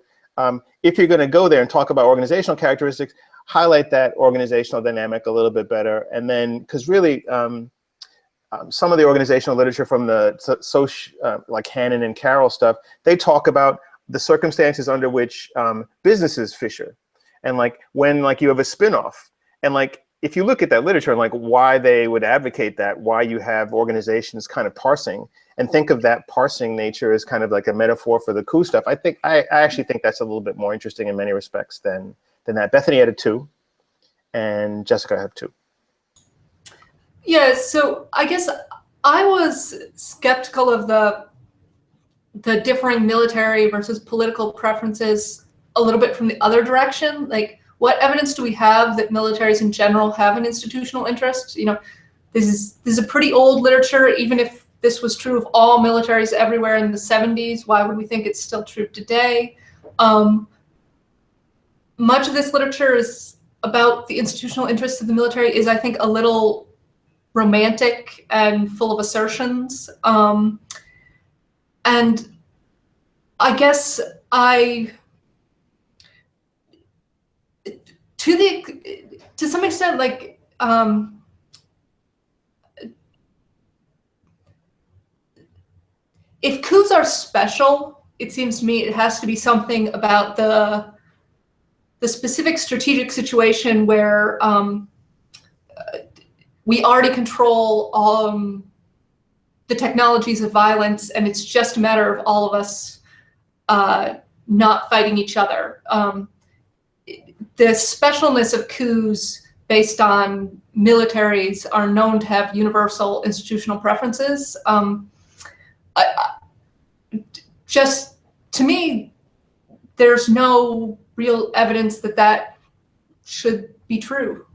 if you're going to go there and talk about organizational characteristics, highlight that organizational dynamic a little bit better. And then, because really, some of the organizational literature from the like Hanne and Carroll stuff, they talk about the circumstances under which businesses fissure, and like when like you have a spinoff, and like if you look at that literature and like why they would advocate that, why you have organizations kind of parsing, and think of that parsing nature as kind of like a metaphor for the coup stuff. I actually think that's a little bit more interesting in many respects than that. Bethany had a 2, and Jessica had 2. Yeah, so I guess I was skeptical of the differing military versus political preferences a little bit from the other direction. Like, what evidence do we have that militaries in general have an institutional interest? This is a pretty old literature. Even if this was true of all militaries everywhere in the 70s, why would we think it's still true today? Much of this literature is about the institutional interests of the military is, I think, a little romantic and full of assertions. And I guess to some extent, like, if coups are special, it seems to me it has to be something about the specific strategic situation where we already control the technologies of violence, and it's just a matter of all of us not fighting each other. The specialness of coups based on militaries are known to have universal institutional preferences. just to me, there's no real evidence that that should be true.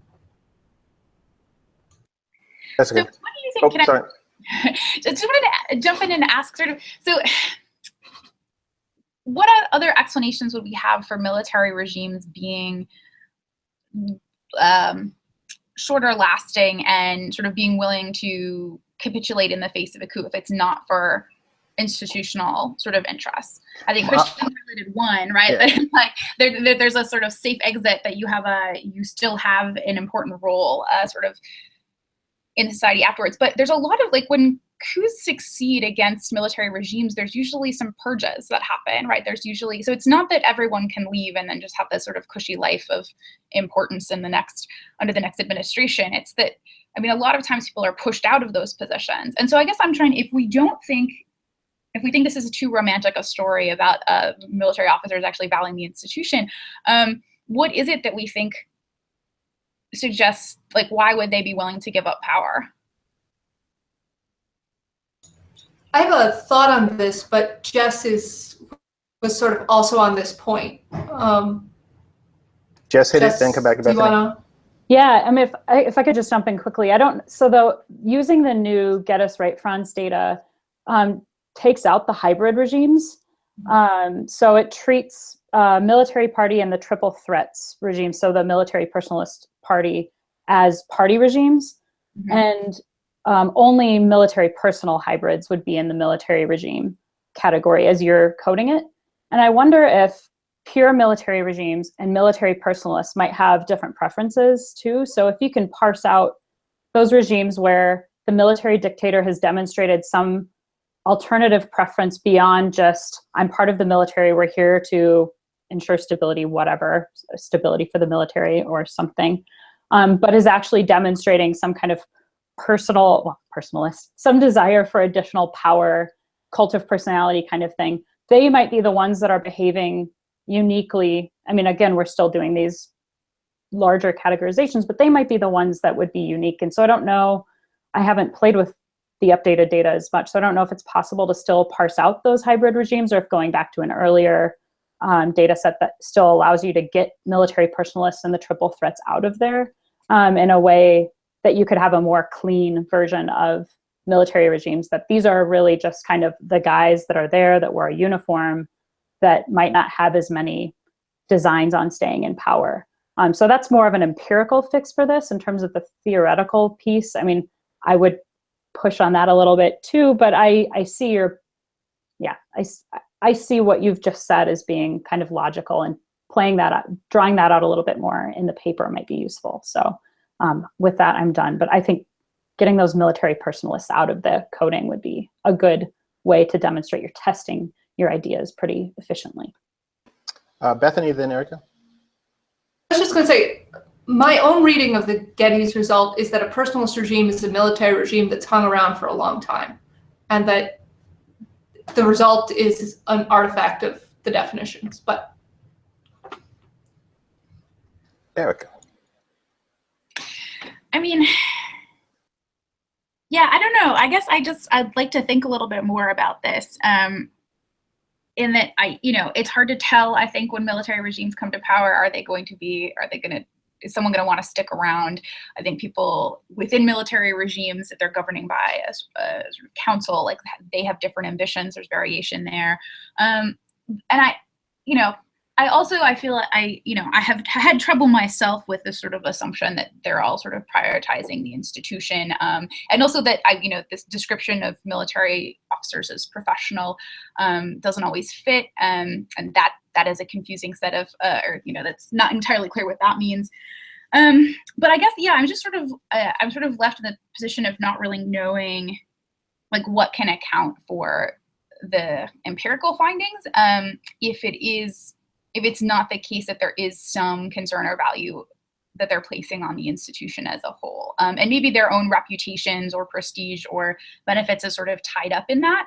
That's So good. what do you think? Oh, sorry. Just wanted to jump in and ask sort of, so what other explanations would we have for military regimes being shorter lasting and sort of being willing to capitulate in the face of a coup if it's not for institutional sort of interests? I think Christian related one, right? Yeah. Like there's a sort of safe exit that you still have an important role sort of in society afterwards. But there's a lot of, like, when coups succeed against military regimes, there's usually some purges that happen, right? There's usually, so it's not that everyone can leave and then just have this sort of cushy life of importance in under the next administration. It's that, I mean, a lot of times people are pushed out of those positions. And so I guess I'm trying, if we think this is too romantic a story about military officers actually valuing the institution, what is it that we think suggests, like, why would they be willing to give up power? I have a thought on this, but Jess was sort of also on this point. Jess, hit Jess, it, then come back to do you Bethany. wanna? Yeah, I mean, if I could just jump in quickly, using the new Get Us Right France data takes out the hybrid regimes. So it treats military party and the triple threats regime, so the military personalist party, as party regimes. And only military personal hybrids would be in the military regime category as you're coding it. And I wonder if pure military regimes and military personalists might have different preferences too. So if you can parse out those regimes where the military dictator has demonstrated some alternative preference beyond just, I'm part of the military, we're here to ensure stability, whatever, stability for the military or something, but is actually demonstrating some kind of personalist, some desire for additional power, cult of personality kind of thing, they might be the ones that are behaving uniquely. I mean, again, we're still doing these larger categorizations, but they might be the ones that would be unique. And so I don't know, I haven't played with the updated data as much, so I don't know if it's possible to still parse out those hybrid regimes, or if going back to an earlier data set that still allows you to get military personalists and the triple threats out of there in a way that you could have a more clean version of military regimes, that these are really just kind of the guys that are there that wear a uniform that might not have as many designs on staying in power. So that's more of an empirical fix for this. In terms of the theoretical piece, I mean, I would push on that a little bit too, but I see I see what you've just said as being kind of logical, and playing that out, drawing that out a little bit more in the paper might be useful. So with that, I'm done. But I think getting those military personalists out of the coding would be a good way to demonstrate you're testing your ideas pretty efficiently. Bethany, then Erica. I was just going to say, my own reading of the Getty's result is that a personalist regime is a military regime that's hung around for a long time, and that the result is an artifact of the definitions. But Erica. I mean, yeah, I don't know. I guess I'd like to think a little bit more about this. In that it's hard to tell, I think, when military regimes come to power, is someone going to want to stick around? I think people within military regimes that they're governing by a sort of council, like, they have different ambitions. There's variation there. And I feel like I have had trouble myself with this sort of assumption that they're all sort of prioritizing the institution, and also that this description of military officers as professional doesn't always fit, and that is a confusing set of, that's not entirely clear what that means. But I guess, I'm just I'm sort of left in the position of not really knowing, like, what can account for the empirical findings, if it's not the case that there is some concern or value that they're placing on the institution as a whole. And maybe their own reputations or prestige or benefits is sort of tied up in that.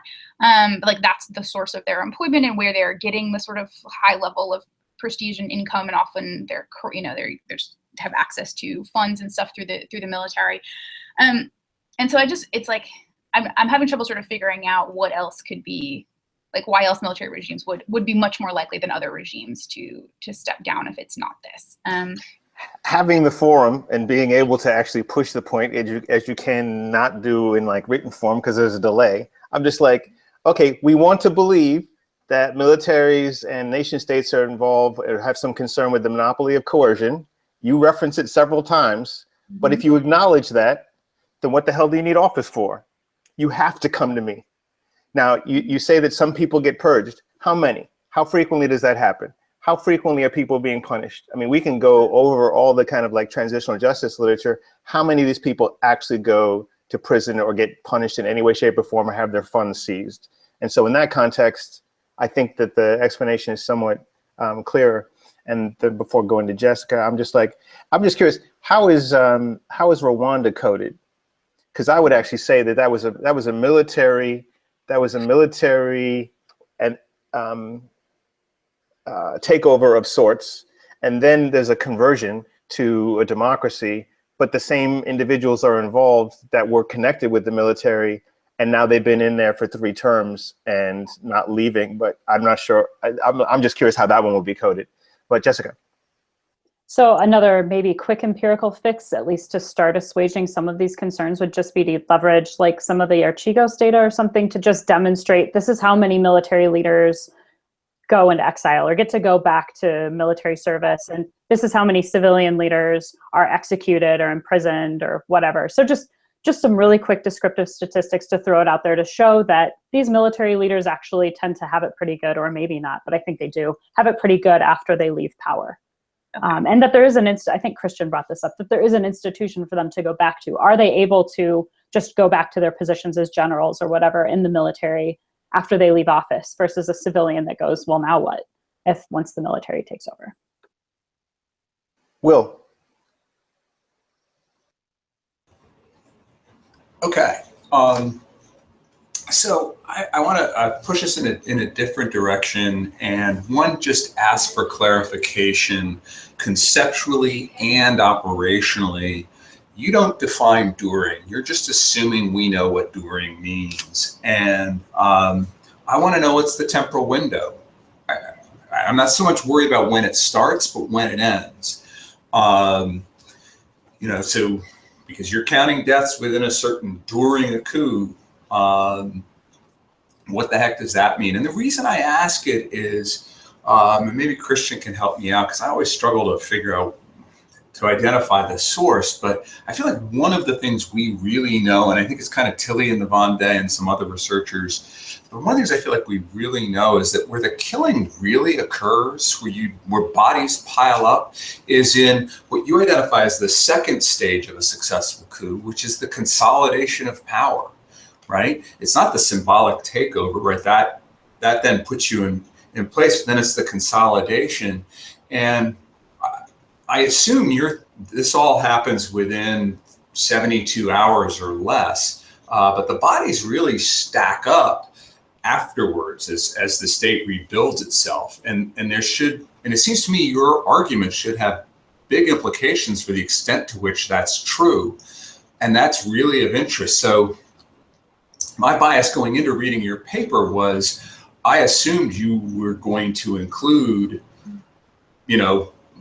Like, that's the source of their employment and where they're getting the sort of high level of prestige and income, and often they have access to funds and stuff through the military. And so it's like, I'm having trouble sort of figuring out what else could be, like why else military regimes would be much more likely than other regimes to step down if it's not this. Having the forum and being able to actually push the point as you can not do in like written form because there's a delay. I'm just like, okay, we want to believe that militaries and nation states are involved or have some concern with the monopoly of coercion. You reference it several times, but if you acknowledge that, then what the hell do you need office for? You have to come to me. Now, you say that some people get purged. How many? How frequently does that happen? How frequently are people being punished? I mean, we can go over all the kind of like transitional justice literature. How many of these people actually go to prison or get punished in any way, shape, or form or have their funds seized? And so in that context, I think that the explanation is somewhat clearer. And before going to Jessica, I'm just curious, how is Rwanda coded? Because I would actually say that was a military and takeover of sorts, and then there's a conversion to a democracy, but the same individuals are involved that were connected with the military, and now they've been in there for 3 terms and not leaving. But I'm not sure. I'm just curious how that one will be coded. But Jessica. So another maybe quick empirical fix, at least to start assuaging some of these concerns, would just be to leverage like some of the Archegos data or something to just demonstrate this is how many military leaders go into exile or get to go back to military service, and this is how many civilian leaders are executed or imprisoned or whatever. So just some really quick descriptive statistics to throw it out there to show that these military leaders actually tend to have it pretty good, or maybe not, but I think they do have it pretty good after they leave power. And that there is I think Christian brought this up, that there is an institution for them to go back to. Are they able to just go back to their positions as generals or whatever in the military after they leave office versus a civilian that goes, well, now what once the military takes over? Will. Okay. So I want to push us in a different direction, and one, just ask for clarification conceptually and operationally. You don't define during. You're just assuming we know what during means. And I want to know what's the temporal window. I'm not so much worried about when it starts, but when it ends. So because you're counting deaths within a certain during a coup, what the heck does that mean? And the reason I ask it is, and maybe Christian can help me out, because I always struggle to identify the source, but I feel like one of the things we really know, and I think it's kind of Tilly and the Von Day and some other researchers, but one of the things I feel like we really know is that where the killing really occurs, where bodies pile up, is in what you identify as the second stage of a successful coup, which is the consolidation of power, right? It's not the symbolic takeover, right? That then puts you in place, but then it's the consolidation. And I assume this all happens within 72 hours or less, but the bodies really stack up afterwards as the state rebuilds itself. And it seems to me your argument should have big implications for the extent to which that's true. And that's really of interest. So my bias going into reading your paper was I assumed you were going to include,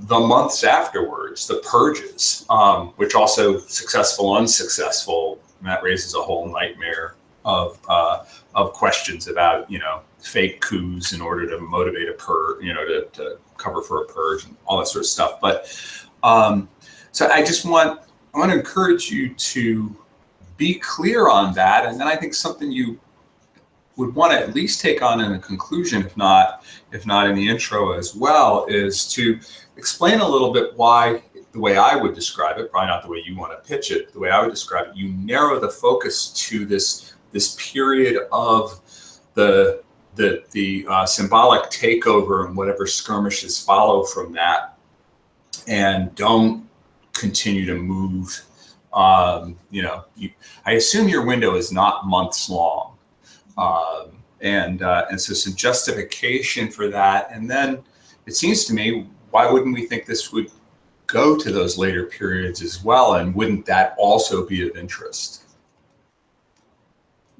the months afterwards, the purges, which also successful, unsuccessful, and that raises a whole nightmare of questions about, fake coups in order to motivate a purge, to cover for a purge and all that sort of stuff. But so I want to encourage you to be clear on that. And then I think something you would want to at least take on in a conclusion, if not in the intro as well, is to explain a little bit why, the way I would describe it, probably not the way you want to pitch it, the way I would describe it, you narrow the focus to this period of the symbolic takeover and whatever skirmishes follow from that, and don't continue to move. I assume your window is not months long. And so some justification for that. And then it seems to me, why wouldn't we think this would go to those later periods as well? And wouldn't that also be of interest?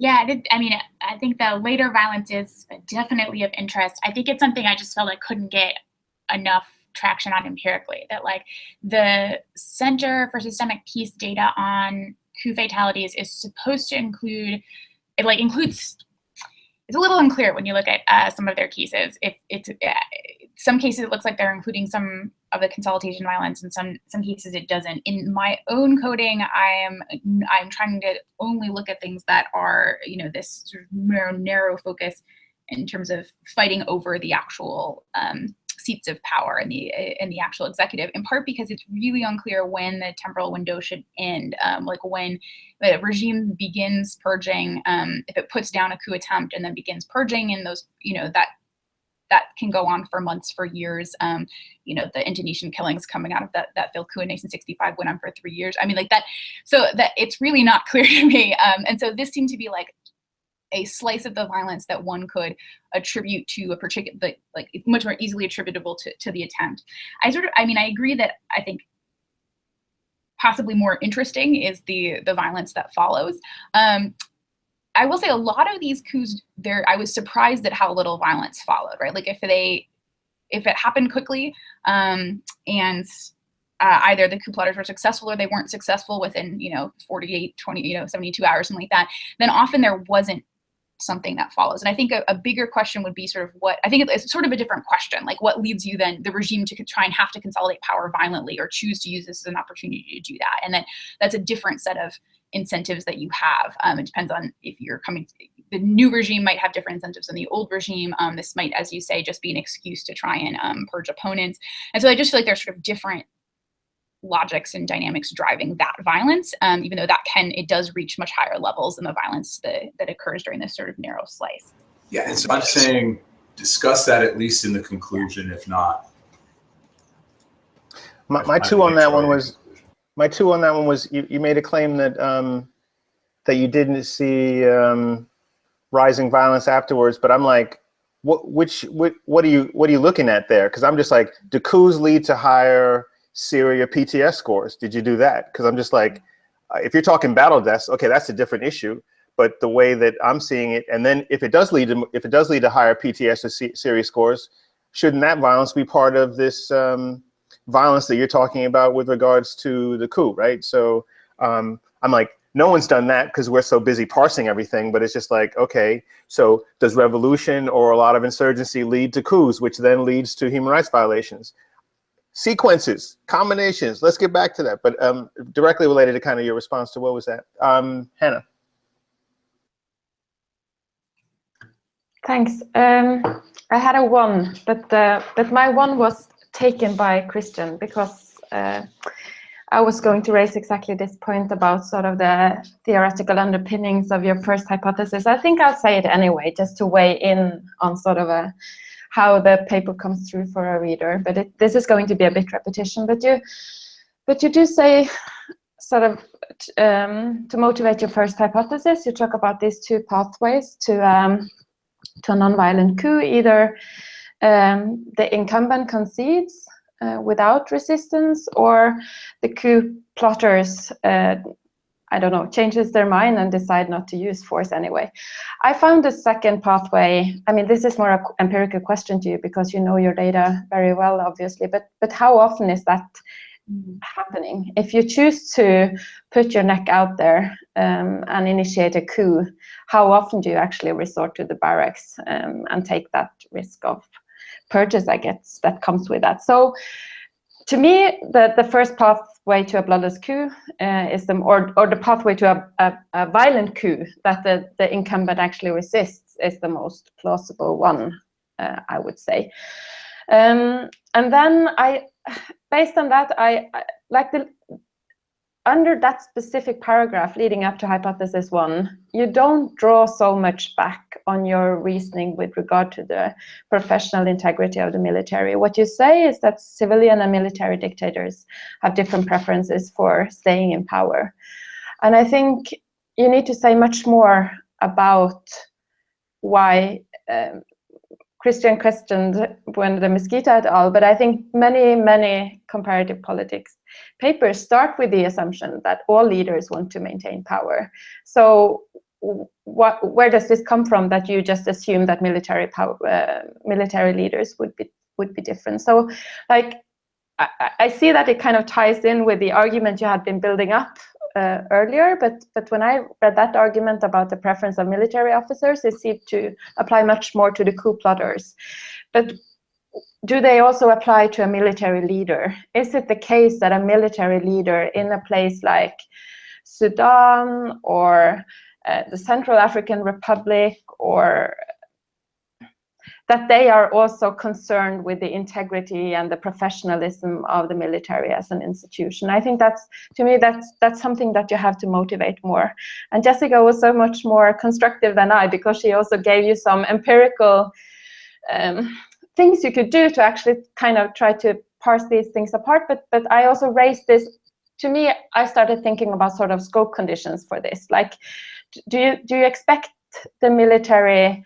Yeah, I mean, I think the later violence is definitely of interest. I think it's something I just felt I couldn't get enough traction on empirically, that like the Center for Systemic Peace data on coup fatalities is supposed to include, it like includes, it's a little unclear when you look at some of their cases. If it's some cases it looks like they're including some of the consolidation violence, and some cases it doesn't. In my own coding, I'm trying to only look at things that are, you know, this sort of narrow focus in terms of fighting over the actual seats of power in the actual executive, in part because it's really unclear when the temporal window should end. Like when the regime begins purging, if it puts down a coup attempt and then begins purging, and those, you know, that can go on for months, for years. You know, the Indonesian killings coming out of that failed coup in 1965 went on for 3 years. I mean, like that, so that it's really not clear to me. And so this seemed to be like a slice of the violence that one could attribute to a particular, like much more easily attributable to the attempt. I mean, I agree that I think possibly more interesting is the violence that follows. I will say a lot of these coups, I was surprised at how little violence followed, right? Like if it happened quickly, and either the coup plotters were successful or they weren't successful within, 48, 20, 72 hours, something like that, then often there wasn't something that follows. And I think a bigger question would be sort of I think it's sort of a different question, like what leads you then, the regime, to try and have to consolidate power violently or choose to use this as an opportunity to do that. And then that's a different set of incentives that you have. It depends on if you're the new regime might have different incentives than the old regime. This might, as you say, just be an excuse to try and purge opponents. And so I just feel like there's sort of different logics and dynamics driving that violence, even though it does reach much higher levels than the violence that occurs during this sort of narrow slice. Yeah, and so I'm saying discuss that at least in the conclusion, if not. My two on that one was you made a claim that that you didn't see rising violence afterwards, but I'm like, what are you looking at there? Because I'm just like, do coups lead to higher Syria PTS scores? Did you do that? Because I'm just like, if you're talking battle deaths, okay, that's a different issue. But the way that I'm seeing it, and then if it does lead to higher PTS or Syria scores, shouldn't that violence be part of this violence that you're talking about with regards to the coup, right? So I'm like, no one's done that because we're so busy parsing everything, but it's just like, okay, so does revolution or a lot of insurgency lead to coups, which then leads to human rights violations? Sequences, combinations, let's get back to that. But directly related to kind of your response to what was that? Hanne. Thanks. I had a one, but my one was taken by Christian because I was going to raise exactly this point about sort of the theoretical underpinnings of your first hypothesis. I think I'll say it anyway, just to weigh in on sort of how the paper comes through for a reader. But this is going to be a bit repetition. But you do say sort of to motivate your first hypothesis, you talk about these two pathways to a nonviolent coup. Either the incumbent concedes without resistance, or the coup plotters, I don't know, changes their mind and decide not to use force anyway. I found the second pathway, I mean, this is more an empirical question to you because you know your data very well, obviously, but how often is that happening? If you choose to put your neck out there and initiate a coup, how often do you actually resort to the barracks and take that risk of purchase, I guess, that comes with that? So to me, the first pathway to a bloodless coup is the pathway to a violent coup that the incumbent actually resists is the most plausible one, I would say. And then based on that, I like under that specific paragraph leading up to hypothesis one, you don't draw so much back on your reasoning with regard to the professional integrity of the military. What you say is that civilian and military dictators have different preferences for staying in power. And I think you need to say much more about why Christian questioned when the Mesquita et al., but I think many comparative politics papers start with the assumption that all leaders want to maintain power. So where does this come from that you just assume that military leaders would be different? So, like, I see that it kind of ties in with the argument you had been building up earlier, but when I read that argument about the preference of military officers, it seemed to apply much more to the coup plotters. But do they also apply to a military leader? Is it the case that a military leader in a place like Sudan or the Central African Republic, or that they are also concerned with the integrity and the professionalism of the military as an institution? I think that's, to me, that's something that you have to motivate more. And Jessica was so much more constructive than I, because she also gave you some empirical things you could do to actually kind of try to parse these things apart. But I also raised this. To me, I started thinking about sort of scope conditions for this. Like, do you expect the military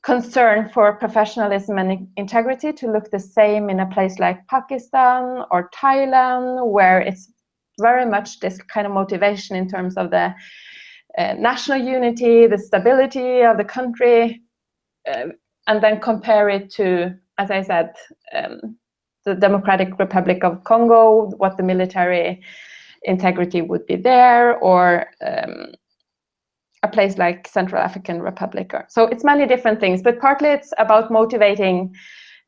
concern for professionalism and integrity to look the same in a place like Pakistan or Thailand, where it's very much this kind of motivation in terms of the national unity, the stability of the country, and then compare it to, as I said, the Democratic Republic of Congo, what the military integrity would be there, or a place like Central African Republic. So it's many different things, but partly it's about motivating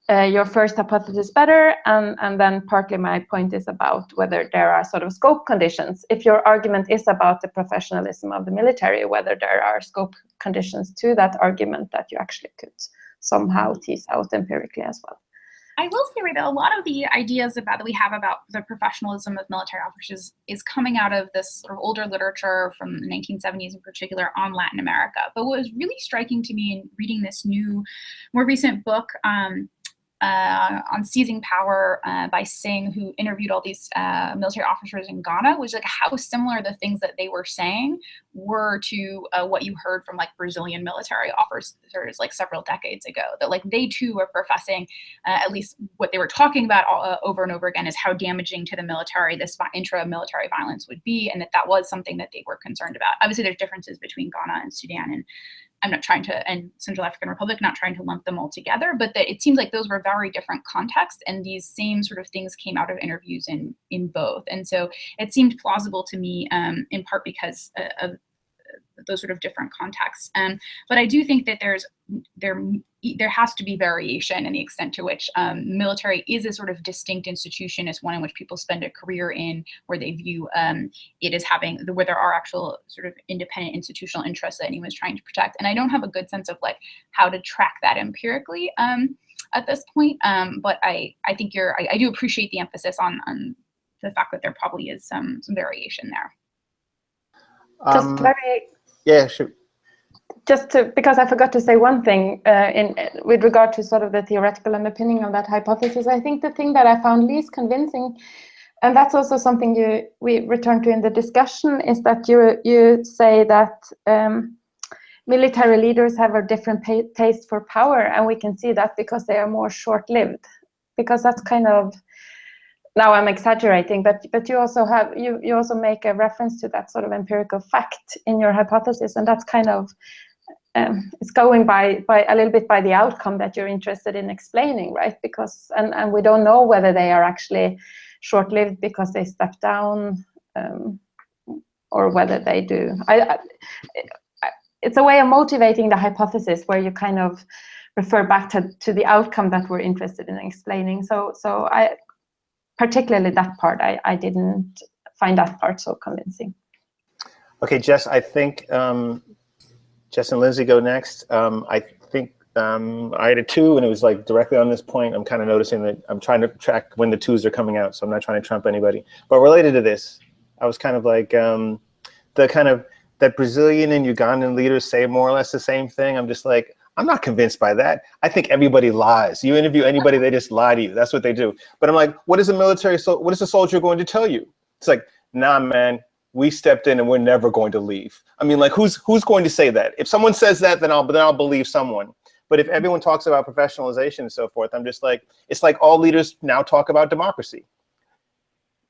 your first hypothesis better, and then partly my point is about whether there are sort of scope conditions. If your argument is about the professionalism of the military, whether there are scope conditions to that argument that you actually could somehow tease out empirically as well. I will say, Reid, that a lot of the ideas that we have about the professionalism of military officers is coming out of this sort of older literature from the 1970s in particular on Latin America. But what was really striking to me in reading this more recent book on seizing power by Singh, who interviewed all these military officers in Ghana, was like how similar the things that they were saying were to what you heard from like Brazilian military officers like several decades ago. That like they too were professing, at least what they were talking about over and over again, is how damaging to the military this intra-military violence would be, and that was something that they were concerned about. Obviously, there's differences between Ghana and Sudan, and I'm not trying to, and Central African Republic, not trying to lump them all together, but that it seems like those were very different contexts, and these same sort of things came out of interviews in both. And so it seemed plausible to me, in part because of those sort of different contexts. But I do think that there has to be variation in the extent to which military is a sort of distinct institution, is one in which people spend a career in, where they view it as having, where there are actual sort of independent institutional interests that anyone's trying to protect. And I don't have a good sense of like how to track that empirically at this point. But I think I do appreciate the emphasis on the fact that there probably is some variation there. Just very, yeah, sure. Because I forgot to say one thing with regard to sort of the theoretical underpinning of that hypothesis. I think the thing that I found least convincing, and that's also something we return to in the discussion, is that you say that military leaders have a different taste for power, and we can see that because they are more short-lived. Because that's kind of, now I'm exaggerating, but you also have you also make a reference to that sort of empirical fact in your hypothesis, and that's kind of it's going by a little bit by the outcome that you're interested in explaining, right? Because and we don't know whether they are actually short-lived because they step down, or whether they do. It's a way of motivating the hypothesis where you kind of refer back to the outcome that we're interested in explaining. So I, particularly that part, I didn't find that part so convincing. Okay, Jess, I think Jess and Lindsay go next. I think I had a 2, and it was like directly on this point. I'm kind of noticing that I'm trying to track when the 2s are coming out, so I'm not trying to trump anybody. But related to this, I was kind of like that Brazilian and Ugandan leaders say more or less the same thing. I'm just like, I'm not convinced by that. I think everybody lies. You interview anybody, they just lie to you. That's what they do. But I'm like, what is a soldier going to tell you? It's like, nah, man, we stepped in and we're never going to leave. I mean, like, who's going to say that? If someone says that, then I'll believe someone. But if everyone talks about professionalization and so forth, I'm just like, it's like all leaders now talk about democracy.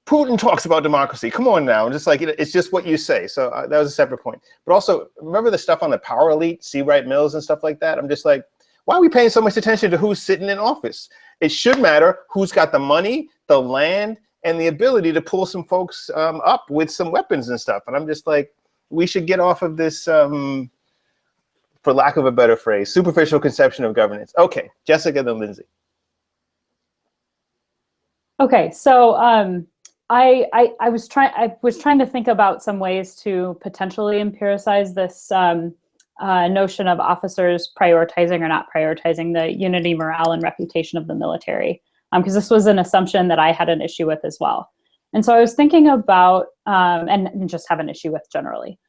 Putin talks about democracy. Come on now. Just like, it's just what you say. So that was a separate point. But also, remember the stuff on the power elite, C. Wright Mills and stuff like that? I'm just like, why are we paying so much attention to who's sitting in office? It should matter who's got the money, the land, and the ability to pull some folks up with some weapons and stuff. And I'm just like, we should get off of this, for lack of a better phrase, superficial conception of governance. Okay, Jessica, then Lindsay. Okay, so I was trying to think about some ways to potentially empiricize this notion of officers prioritizing or not prioritizing the unity, morale, and reputation of the military, because this was an assumption that I had an issue with as well. And so I was thinking about, and just have an issue with generally.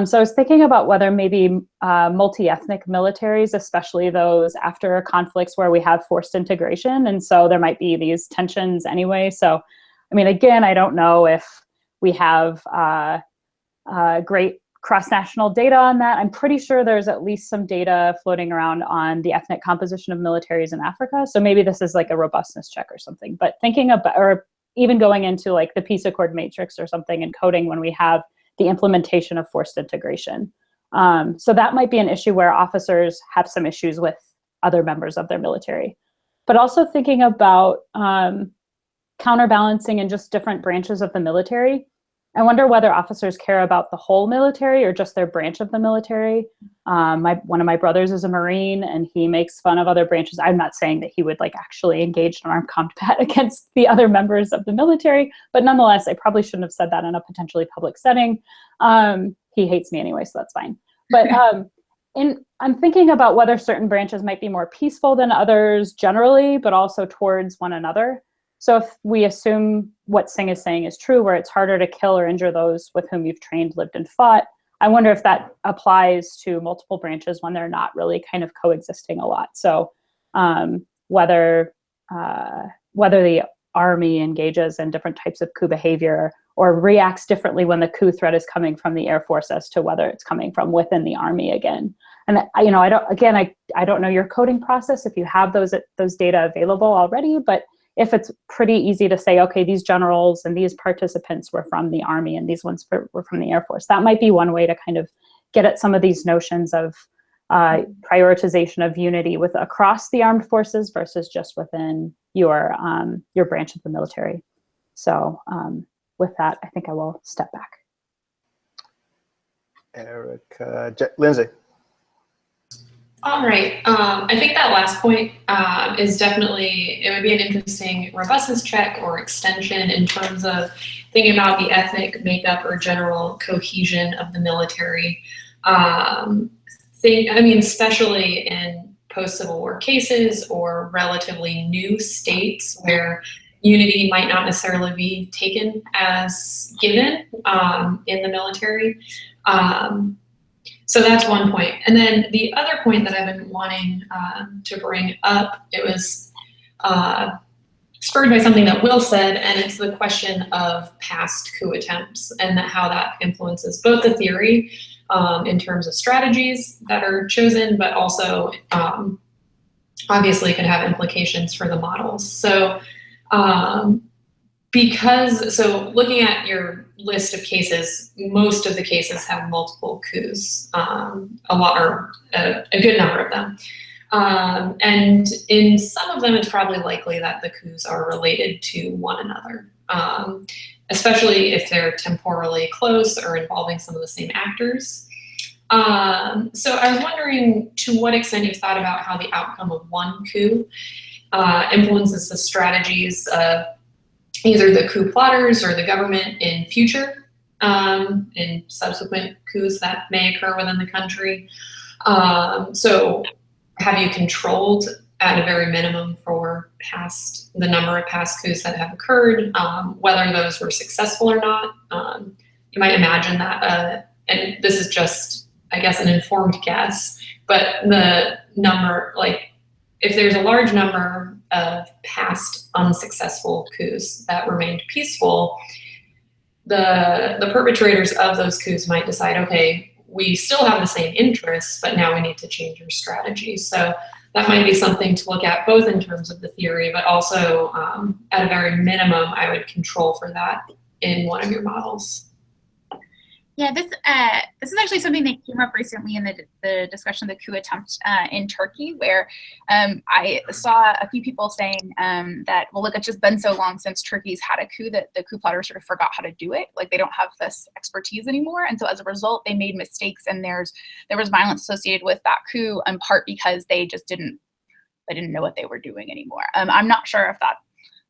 So I was thinking about whether maybe multi-ethnic militaries, especially those after conflicts where we have forced integration, and so there might be these tensions anyway. So, I mean, again, I don't know if we have great cross-national data on that. I'm pretty sure there's at least some data floating around on the ethnic composition of militaries in Africa. So maybe this is like a robustness check or something. But thinking about, or even going into like the peace accord matrix or something and coding when we have the implementation of forced integration. So that might be an issue where officers have some issues with other members of their military. But also thinking about counterbalancing in just different branches of the military. I wonder whether officers care about the whole military or just their branch of the military. One of my brothers is a Marine and he makes fun of other branches. I'm not saying that he would like actually engage in armed combat against the other members of the military, but nonetheless, I probably shouldn't have said that in a potentially public setting. He hates me anyway, so that's fine. But I'm thinking about whether certain branches might be more peaceful than others generally, but also towards one another. So if we assume what Singh is saying is true, where it's harder to kill or injure those with whom you've trained, lived, and fought, I wonder if that applies to multiple branches when they're not really kind of coexisting a lot. So whether the Army engages in different types of coup behavior or reacts differently when the coup threat is coming from the Air Force as to whether it's coming from within the Army again. And I don't know your coding process if you have those data available already, but if it's pretty easy to say, okay, these generals and these participants were from the Army and these ones were from the Air Force, that might be one way to kind of get at some of these notions of prioritization of unity with across the armed forces versus just within your branch of the military. So with that, I think I will step back. Erica, Lindsay. All right. I think that last point is definitely, it would be an interesting robustness check or extension in terms of thinking about the ethnic makeup or general cohesion of the military. Especially in post-Civil War cases or relatively new states where unity might not necessarily be taken as given in the military. So that's one point. And then the other point that I've been wanting to bring up, it was spurred by something that Will said, and it's the question of past coup attempts and how that influences both the theory in terms of strategies that are chosen, but also obviously could have implications for the models. So looking at your list of cases, most of the cases have multiple coups, a good number of them. And in some of them, it's probably likely that the coups are related to one another, especially if they're temporally close or involving some of the same actors. So I was wondering to what extent you've thought about how the outcome of one coup influences the strategies of either the coup plotters or the government in future, in subsequent coups that may occur within the country. So have you controlled at a very minimum for the number of past coups that have occurred, whether those were successful or not? You might imagine that, and this is just, I guess, an informed guess, but the number, like if there's a large number of past unsuccessful coups that remained peaceful, the perpetrators of those coups might decide, okay, we still have the same interests, but now we need to change our strategy. So that might be something to look at, both in terms of the theory, but also at a very minimum, I would control for that in one of your models. Yeah, this is actually something that came up recently in the discussion of the coup attempt in Turkey, where I saw a few people saying that, well, look, it's just been so long since Turkey's had a coup that the coup plotters sort of forgot how to do it. Like, they don't have this expertise anymore, and so as a result, they made mistakes, and there was violence associated with that coup, in part because they just didn't know what they were doing anymore. I'm not sure if that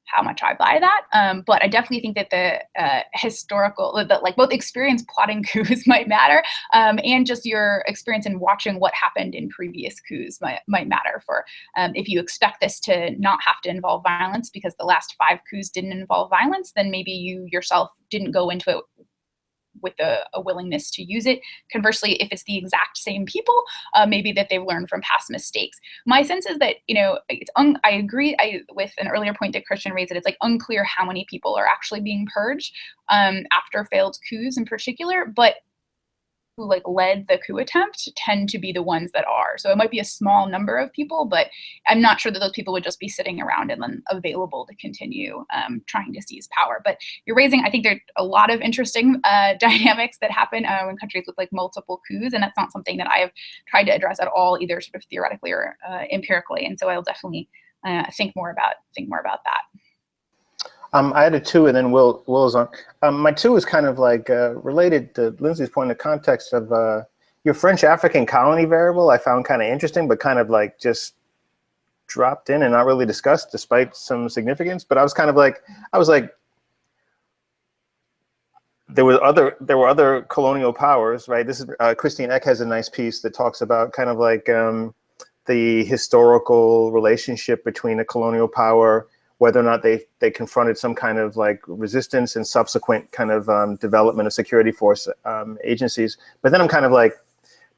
how much I buy that. But I definitely think that the historical, like both experience plotting coups might matter, and just your experience in watching what happened in previous coups might matter for if you expect this to not have to involve violence because the last 5 coups didn't involve violence, then maybe you yourself didn't go into it with a willingness to use it. Conversely, if it's the exact same people, maybe that they've learned from past mistakes. My sense is that, I agree with an earlier point that Christian raised, that it's like unclear how many people are actually being purged after failed coups in particular, but who like led the coup attempt tend to be the ones that are. So it might be a small number of people, but I'm not sure that those people would just be sitting around and then available to continue trying to seize power. But you're raising, I think there are a lot of interesting dynamics that happen in countries with like multiple coups, and that's not something that I have tried to address at all, either sort of theoretically or empirically. And so I'll definitely think more about that. I had a 2, and then Will is on. My 2 is kind of like related to Lindsay's point in the context of your French African colony variable. I found kind of interesting, but kind of like just dropped in and not really discussed despite some significance. But I was like, there were other colonial powers, right? This is Christine Eck has a nice piece that talks about kind of like the historical relationship between a colonial power, whether or not they confronted some kind of like resistance and subsequent kind of development of security force agencies. But then I'm kind of like,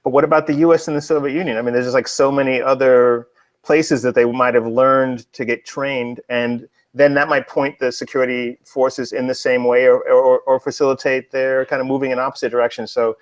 but what about the US and the Soviet Union? I mean, there's just like so many other places that they might have learned to get trained, and then that might point the security forces in the same way or facilitate their kind of moving in opposite directions. So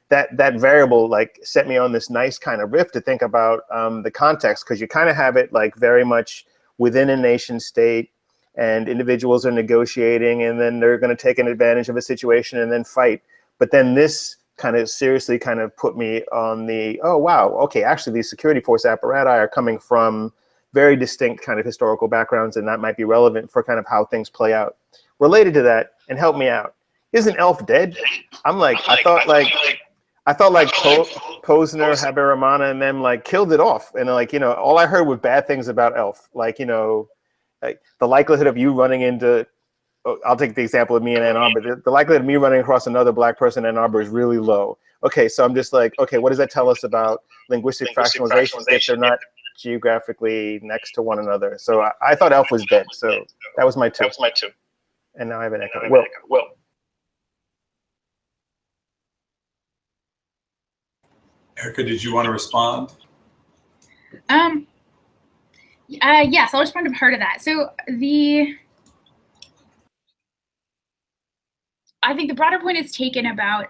that variable like set me on this nice kind of riff to think about the context, because you kind of have it like very much within a nation state, and individuals are negotiating, and then they're going to take an advantage of a situation and then fight. But then this kind of seriously kind of put me on the, oh, wow, okay, actually these security force apparati are coming from very distinct kind of historical backgrounds, and that might be relevant for kind of how things play out. Related to that, and help me out, isn't Elf dead? I'm like, I thought Posner, Haberamana, and them like killed it off, and like, all I heard was bad things about Elf. Like, like the likelihood of you running into, I'll take the example of me in Ann Arbor. The likelihood of me running across another Black person in Ann Arbor is really low. Okay, so I'm just like, okay, what does that tell us about linguistic fractionalization if they're not geographically next to one another? So I thought Elf was dead. So that was my 2. And now I have an echo. Will. Erica, did you want to respond? Yes, I'll respond to part of that. So I think the broader point is taken about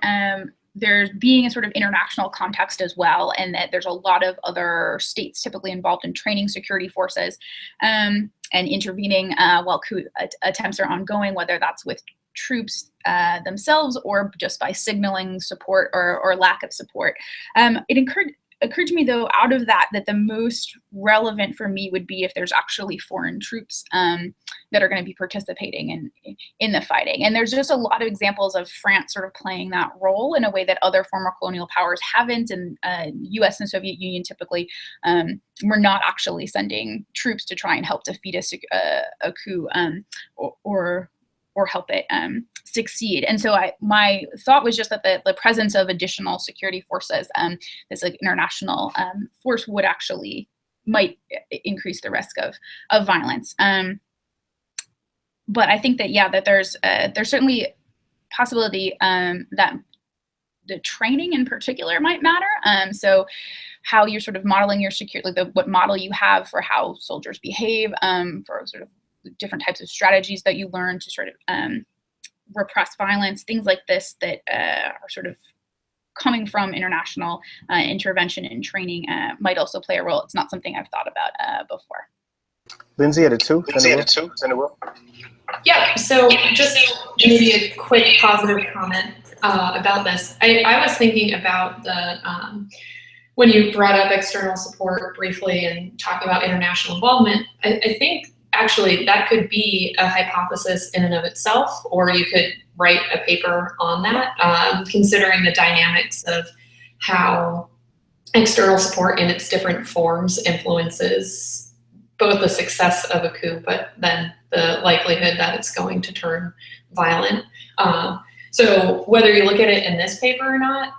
there being a sort of international context as well, and that there's a lot of other states typically involved in training security forces and intervening while coup attempts are ongoing, whether that's with troops themselves or just by signaling support or lack of support. It occurred to me, though, out of that the most relevant for me would be if there's actually foreign troops that are going to be participating in the fighting. And there's just a lot of examples of France sort of playing that role in a way that other former colonial powers haven't, and US and Soviet Union typically were not actually sending troops to try and help defeat a coup or help it succeed. And so my thought was just that the presence of additional security forces, this like international force, might increase the risk of violence. But I think that, yeah, that there's certainly possibility that the training in particular might matter. So how you're sort of modeling your security, like what model you have for how soldiers behave, for sort of different types of strategies that you learn to sort of repress violence, things like this that are sort of coming from international intervention and training might also play a role. It's not something I've thought about before. Lindsay had a two. Yeah, so just maybe a quick positive comment about this. I was thinking about the, when you brought up external support briefly and talking about international involvement, I think actually that could be a hypothesis in and of itself, or you could write a paper on that, considering the dynamics of how external support in its different forms influences both the success of a coup, but then the likelihood that it's going to turn violent. So whether you look at it in this paper or not,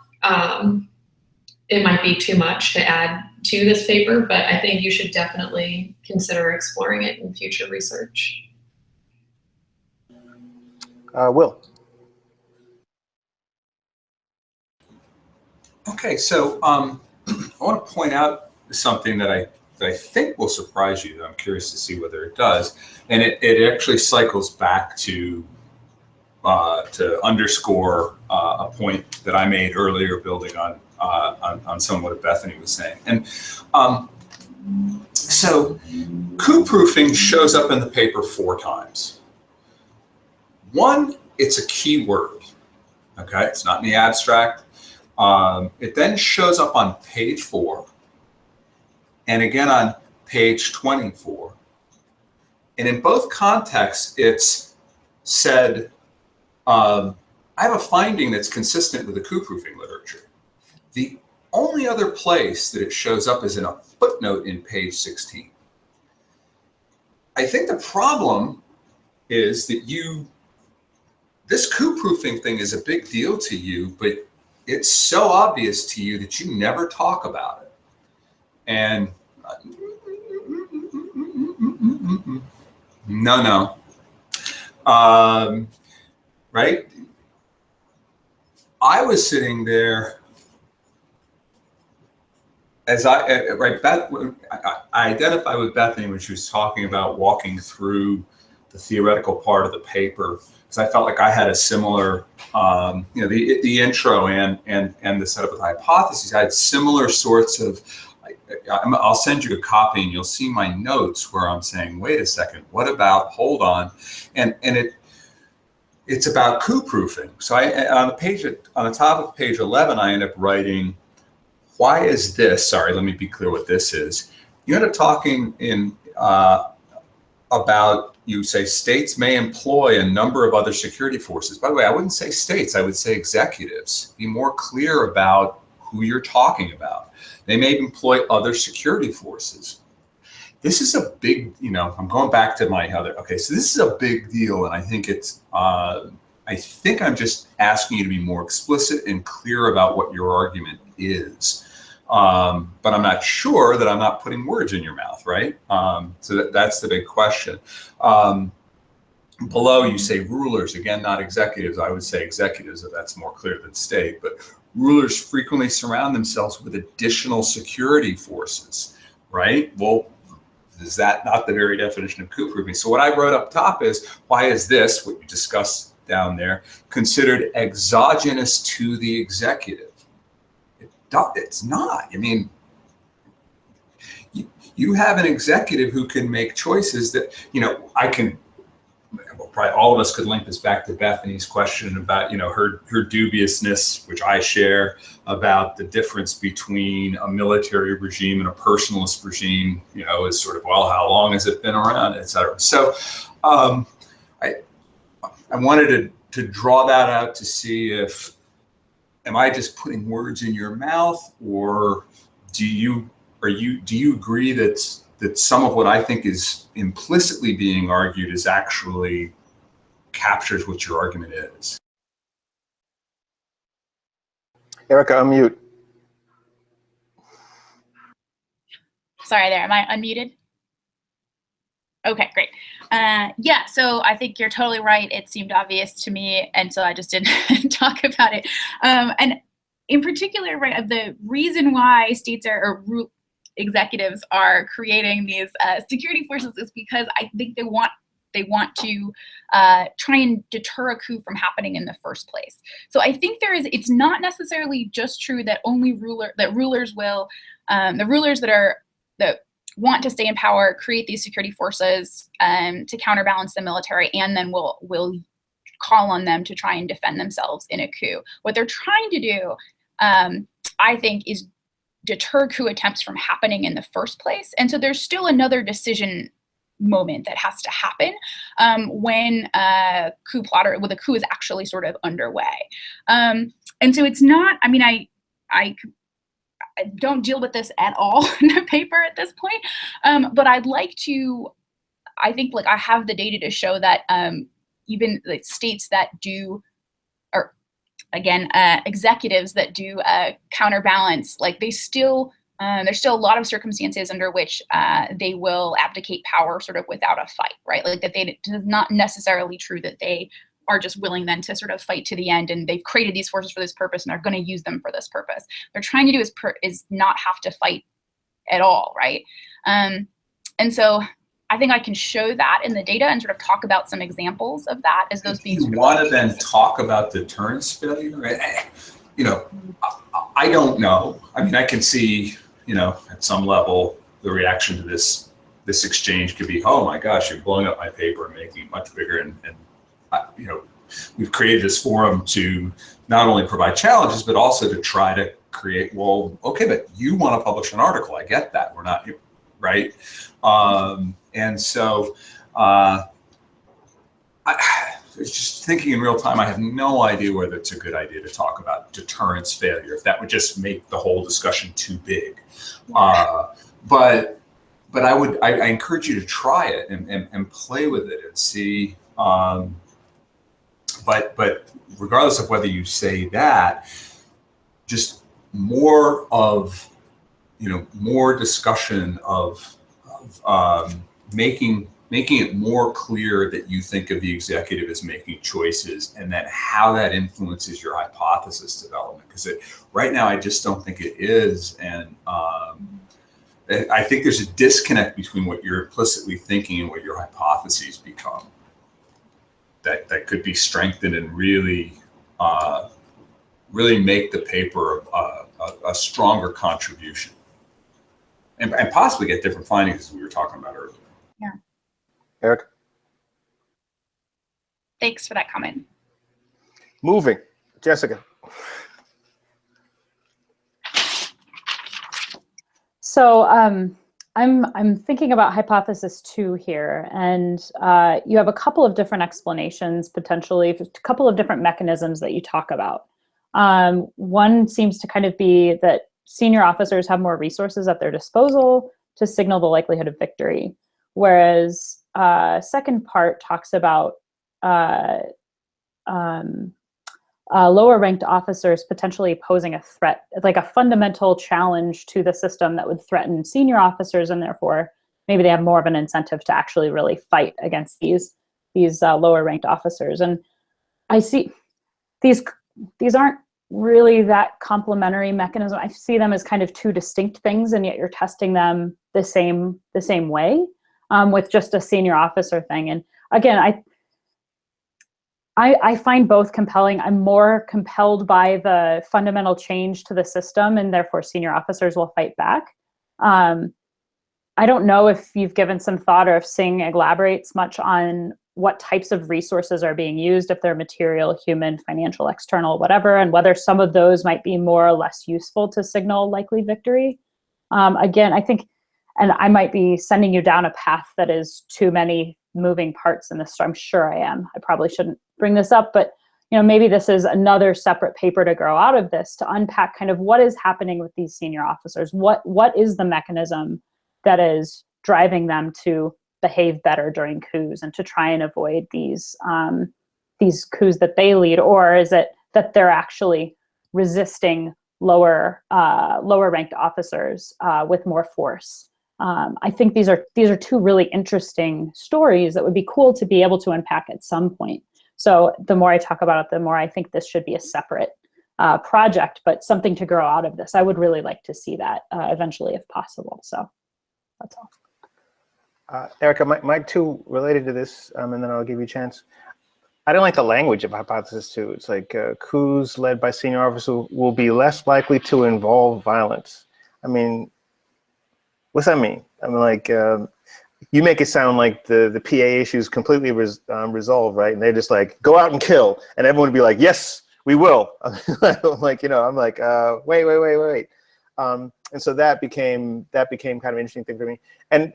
it might be too much to add to this paper, but I think you should definitely consider exploring it in future research. Will. Okay, so I want to point out something that I think will surprise you. I'm curious to see whether it does, and it actually cycles back to underscore a point that I made earlier, building on some of what Bethany was saying. And so coup proofing shows up in the paper 4 times. One, it's a key word. Okay, it's not in the abstract. It then shows up on page 4, and again on page 24. And in both contexts, it's said, I have a finding that's consistent with the coup proofing literature. The only other place that it shows up is in a footnote in page 16. I think the problem is that this coup proofing thing is a big deal to you, but it's so obvious to you that you never talk about it. And no. Right? I was sitting there as I identify with Bethany when she was talking about walking through the theoretical part of the paper, because I felt like I had a similar, the intro and the setup of the hypotheses. I had similar sorts of. I'll send you a copy, and you'll see my notes where I'm saying, "Wait a second, what about? Hold on," and it's about coup proofing. So on the top of page 11, I end up writing, "Why is this?" Sorry, let me be clear what this is. You end up talking about, you say states may employ a number of other security forces. By the way, I wouldn't say states, I would say executives. Be more clear about who you're talking about. They may employ other security forces. This is a big, I'm going back to my other, okay, so this is a big deal, and I think it's, I think I'm just asking you to be more explicit and clear about what your argument is. But I'm not sure that I'm not putting words in your mouth, right? So that's the big question. Below, you say rulers, again, not executives. I would say executives, if that's more clear than state, but rulers frequently surround themselves with additional security forces, right? Well, is that not the very definition of coup proofing? So what I wrote up top is, why is this, what you discussed down there, considered exogenous to the executive? It's not. I mean, you have an executive who can make choices that, probably all of us could link this back to Bethany's question about, her dubiousness, which I share, about the difference between a military regime and a personalist regime, is sort of, well, how long has it been around, et cetera. So I wanted to draw that out to see if, am I just putting words in your mouth, or do you agree that some of what I think is implicitly being argued is actually captures what your argument is? Erica, unmute. Sorry there, am I unmuted? Okay, great. Yeah, so I think you're totally right. It seemed obvious to me, and so I just didn't talk about it. And in particular, right, the reason why states or executives are creating these security forces is because I think they want They want to try and deter a coup from happening in the first place. So I think it's not necessarily just true that rulers will, the rulers that want to stay in power create these security forces to counterbalance the military, and then will call on them to try and defend themselves in a coup. What they're trying to do, I think, is deter coup attempts from happening in the first place. And so there's still another decision moment that has to happen when a coup is actually sort of underway. And so it's not, I mean, I don't deal with this at all in the paper at this point, but I'd like to, I think like I have the data to show that even like states that do, or again, executives that do counterbalance, like they still, there's still a lot of circumstances under which they will abdicate power sort of without a fight, right? Like that it's not necessarily true that they are just willing then to sort of fight to the end, and they've created these forces for this purpose and are going to use them for this purpose. What they're trying to do is not have to fight at all, right? And so I think I can show that in the data and sort of talk about some examples of that as those being. You want to then talk about deterrence failure? You know, I don't know. I mean, I can see, you know, at some level, the reaction to this exchange could be, oh my gosh, you're blowing up my paper and making it much bigger. And you know, we've created this forum to not only provide challenges, but also to try to create, well, okay, but you want to publish an article. I get that. We're not, right? And so I was just thinking in real time, I have no idea whether it's a good idea to talk about deterrence failure, if that would just make the whole discussion too big. But I encourage you to try it and play with it and see. But regardless of whether you say that, just more of, you know, more discussion of making it more clear that you think of the executive as making choices, and then how that influences your hypothesis development. Because right now, I just don't think it is. And I think there's a disconnect between what you're implicitly thinking and what your hypotheses become. That could be strengthened and really make the paper a stronger contribution, and possibly get different findings, as we were talking about earlier. Yeah. Eric? Thanks for that comment. Moving. Jessica. So I'm thinking about hypothesis 2 here, and you have a couple of different explanations, potentially, a couple of different mechanisms that you talk about. One seems to kind of be that senior officers have more resources at their disposal to signal the likelihood of victory, whereas second part talks about lower ranked officers potentially posing a threat, like a fundamental challenge to the system that would threaten senior officers, and therefore maybe they have more of an incentive to actually really fight against these lower ranked officers. And I see these aren't really that complementary mechanism. I see them as kind of two distinct things, and yet you're testing them the same way with just a senior officer thing. And again, I find both compelling. I'm more compelled by the fundamental change to the system, and therefore senior officers will fight back. I don't know if you've given some thought, or if Singh elaborates much on what types of resources are being used, if they're material, human, financial, external, whatever, and whether some of those might be more or less useful to signal likely victory. Again, I think, and I might be sending you down a path that is too many moving parts in this. I'm sure I am. I probably shouldn't bring this up, but maybe this is another separate paper to grow out of this, to unpack kind of what is happening with these senior officers. What is the mechanism that is driving them to behave better during coups and to try and avoid these coups that they lead? Or is it that they're actually resisting lower ranked officers with more force? I think these are two really interesting stories that would be cool to be able to unpack at some point. So the more I talk about it, the more I think this should be a separate project, but something to grow out of this. I would really like to see that eventually if possible. So that's all. Erica, my two related to this, and then I'll give you a chance. I don't like the language of hypothesis two. It's like coups led by senior officers will be less likely to involve violence. I mean, what's that mean? I mean, like, you make it sound like the PA issue is completely resolved, right? And they're just like, go out and kill. And everyone would be like, yes, we will. Like, you know, I'm like, wait. And so that became kind of an interesting thing for me. And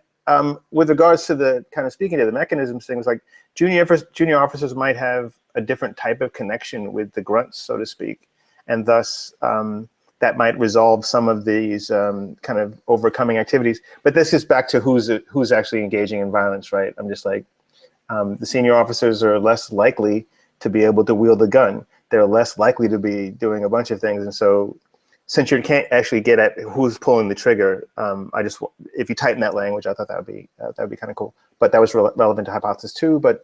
with regards to the kind of speaking to the mechanisms things, like junior officers might have a different type of connection with the grunts, so to speak. And thus, that might resolve some of these kind of overcoming activities. But this is back to who's actually engaging in violence, right? I'm just like, the senior officers are less likely to be able to wield a gun. They're less likely to be doing a bunch of things. And so since you can't actually get at who's pulling the trigger, if you tighten that language, I thought that would be kind of cool. But that was relevant to hypothesis two, but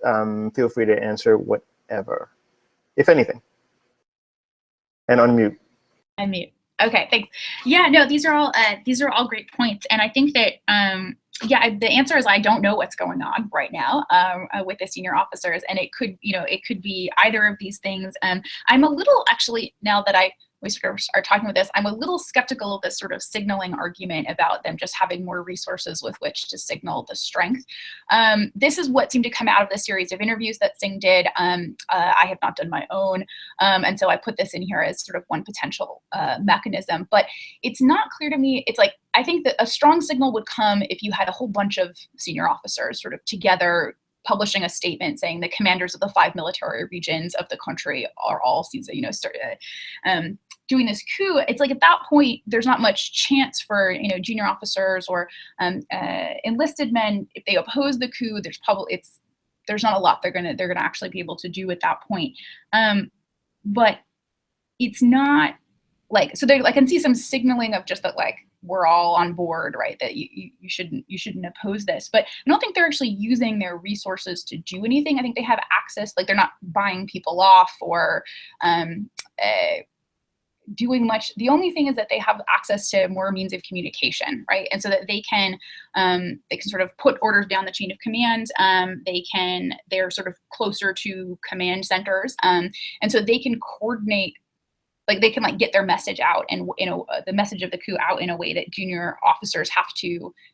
feel free to answer whatever, if anything. And unmute. Unmute. Okay, thanks. Yeah, no, these are all great points, and I think that yeah, the answer is I don't know what's going on right now with the senior officers, and it could be either of these things. I'm a little, actually, now that we sort of are talking about this, I'm a little skeptical of this sort of signaling argument about them just having more resources with which to signal the strength. This is what seemed to come out of the series of interviews that Singh did. I have not done my own, and so I put this in here as sort of one potential mechanism, but it's not clear to me. It's like, I think that a strong signal would come if you had a whole bunch of senior officers sort of together publishing a statement saying the commanders of the 5 military regions of the country are all, doing this coup. It's like, at that point, there's not much chance for, junior officers or enlisted men. If they oppose the coup, there's not a lot they're gonna actually be able to do at that point. But it's not like, so I can see some signaling of just that, like, we're all on board, right? That you shouldn't oppose this. But I don't think they're actually using their resources to do anything. I think they have access, like, they're not buying people off or doing much. The only thing is that they have access to more means of communication, right? And so that they can sort of put orders down the chain of command. They're sort of closer to command centers, and so they can coordinate. Like, they can, like, get their message out, and the message of the coup out in a way that junior officers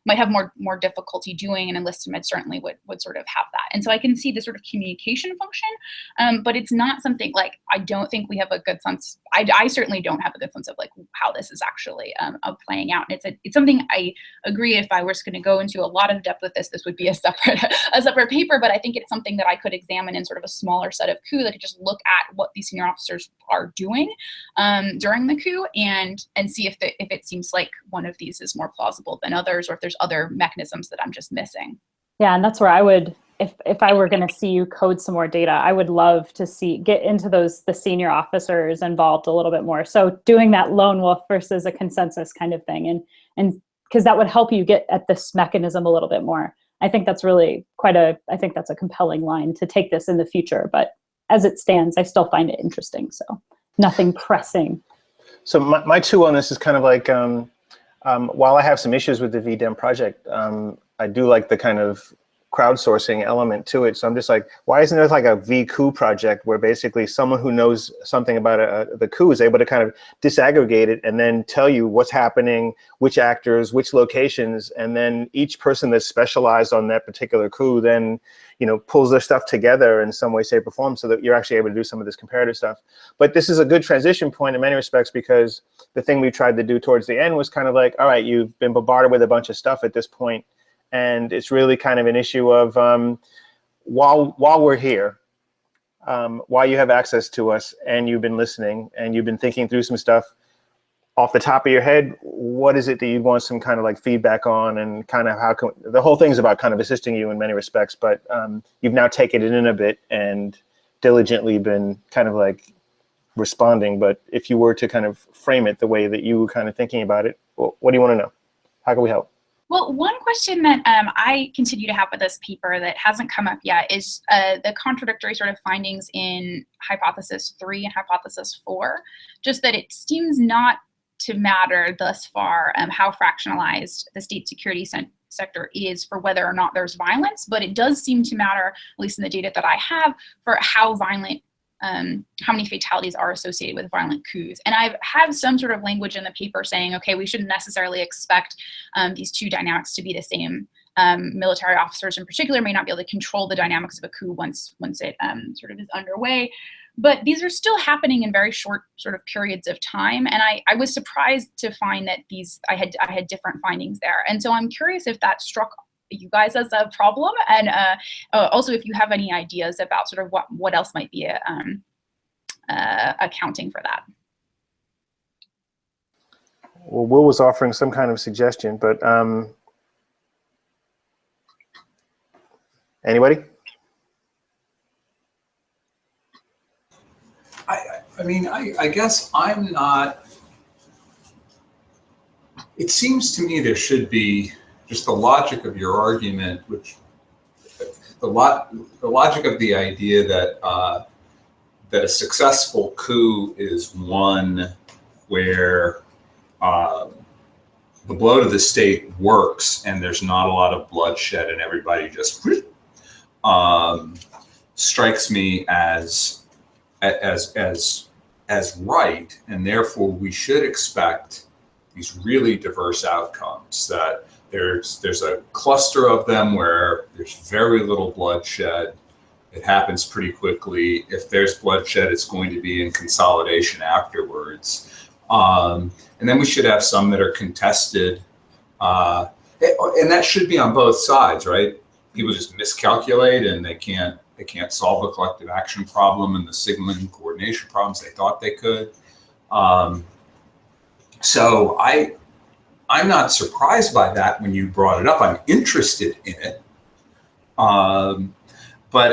might have more difficulty doing, and enlisted men certainly would sort of have that. And so I can see the sort of communication function, but it's not something, like, I don't think we have a good sense. I certainly don't have a good sense of, like, how this is actually playing out. And it's something I agree, if I was going to go into a lot of depth with this would be a separate paper. But I think it's something that I could examine in sort of a smaller set of coup, that could just look at what these senior officers are doing during the coup, and see if it seems like one of these is more plausible than others, or if there's other mechanisms that I'm just missing. Yeah, and that's where I would, if I were going to see you code some more data, I would love to get into the senior officers involved a little bit more. So doing that lone wolf versus a consensus kind of thing, and because that would help you get at this mechanism a little bit more. I think that's really I think that's a compelling line to take this in the future. But as it stands, I still find it interesting. So nothing pressing. So my two on this is kind of like, while I have some issues with the VDEM project, I do like the kind of crowdsourcing element to it. So I'm just like, why isn't there like a V-coup project where basically someone who knows something about the coup is able to kind of disaggregate it and then tell you what's happening, which actors, which locations, and then each person that's specialized on that particular coup then, pulls their stuff together in some way, shape, or form so that you're actually able to do some of this comparative stuff. But this is a good transition point in many respects, because the thing we tried to do towards the end was kind of like, all right, you've been bombarded with a bunch of stuff at this point. And it's really kind of an issue of while we're here, while you have access to us and you've been listening and you've been thinking through some stuff, off the top of your head, what is it that you want some kind of like feedback on, and kind of the whole thing's about kind of assisting you in many respects, but you've now taken it in a bit and diligently been kind of like responding. But if you were to kind of frame it the way that you were kind of thinking about it, what do you want to know? How can we help? Well, one question that I continue to have with this paper that hasn't come up yet is the contradictory sort of findings in hypothesis 3 and hypothesis 4, just that it seems not to matter thus far how fractionalized the state security sector is for whether or not there's violence, but it does seem to matter, at least in the data that I have, for how violent, how many fatalities are associated with violent coups. And I have some sort of language in the paper saying, okay, we shouldn't necessarily expect these two dynamics to be the same. Military officers in particular may not be able to control the dynamics of a coup once it sort of is underway. But these are still happening in very short sort of periods of time. And I was surprised to find that I had different findings there. And so I'm curious if that struck you guys as a problem, and also if you have any ideas about sort of what else might be accounting for that. Well, Will was offering some kind of suggestion, but anybody? I mean, I guess I'm not. It seems to me there should be just the logic of your argument, which the logic of the idea that that a successful coup is one where the blow to the state works and there's not a lot of bloodshed and everybody just strikes me as right, and therefore we should expect these really diverse outcomes, that there's a cluster of them where there's very little bloodshed. It happens pretty quickly. If there's bloodshed, it's going to be in consolidation afterwards. And then we should have some that are contested. And that should be on both sides, right? People just miscalculate and they can't solve the collective action problem and the signaling and coordination problems they thought they could. So I'm not surprised by that when you brought it up. I'm interested in it. But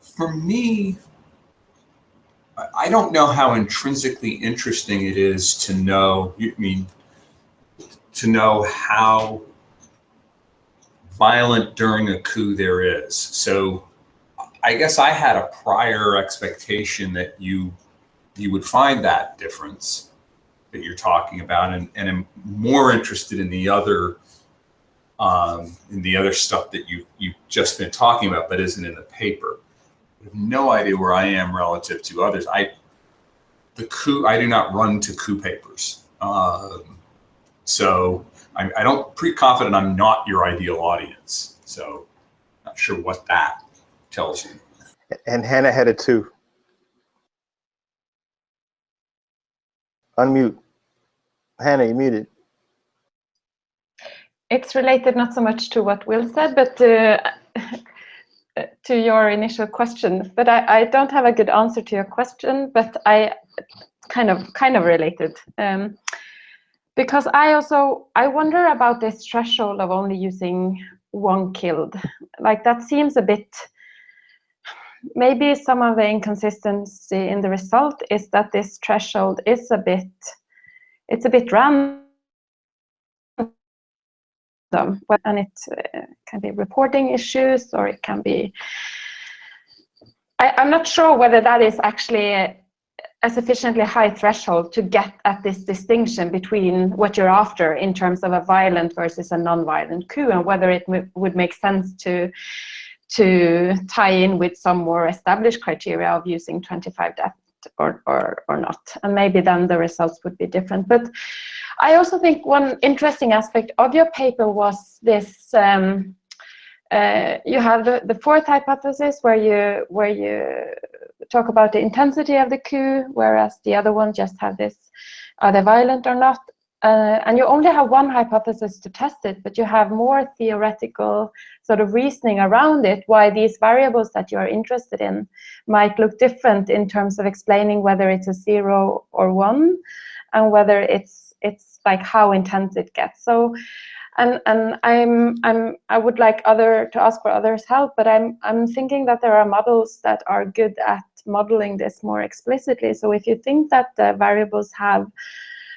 for me, I don't know how intrinsically interesting it is to know, how violent during a coup there is. So I guess I had a prior expectation that you would find that difference that you're talking about, and I'm more interested in the other stuff that you've just been talking about, but isn't in the paper. I have no idea where I am relative to others. I do not run to coup papers, so I don't pretty confident I'm not your ideal audience. So not sure what that tells you. And Hanne had it too. Unmute. Hanne, you muted. It's related not so much to what Will said, but to your initial question. But I don't have a good answer to your question, but I kind of related. Because I wonder about this threshold of only using one killed. Like, that seems a bit, maybe some of the inconsistency in the result is that this threshold is a bit random. And it can be reporting issues, or it can be, I'm not sure whether that is actually a sufficiently high threshold to get at this distinction between what you're after in terms of a violent versus a non-violent coup, and whether it would make sense to tie in with some more established criteria of using 25 deaths or not. And maybe then the results would be different. But I also think one interesting aspect of your paper was this, you have the fourth hypothesis where you talk about the intensity of the coup, whereas the other one just have this, are they violent or not? And you only have one hypothesis to test it, but you have more theoretical sort of reasoning around it, why these variables that you are interested in might look different in terms of explaining whether it's a 0 or 1, and whether it's like how intense it gets. So, and I would like to ask for others' help, but I'm thinking that there are models that are good at modeling this more explicitly. So if you think that the variables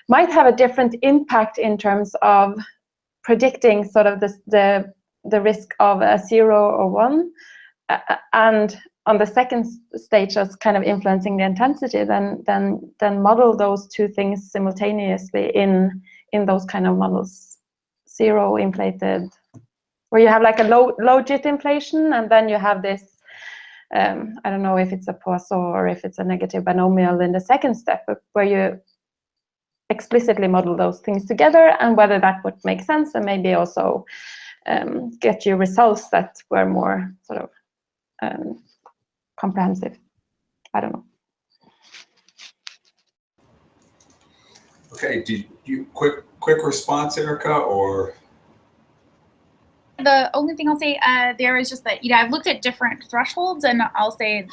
might have a different impact in terms of predicting sort of the risk of a 0 or 1, and on the second stage as kind of influencing the intensity, then model those two things simultaneously in in those kind of models, zero inflated, where you have like a low JIT inflation, and then you have this, I don't know if it's a Poisson or if it's a negative binomial in the second step, where you explicitly model those things together, and whether that would make sense, and maybe also get you results that were more sort of comprehensive. I don't know. Okay, do you quick response, Erica, or? The only thing I'll say there is just that, I've looked at different thresholds, and I'll say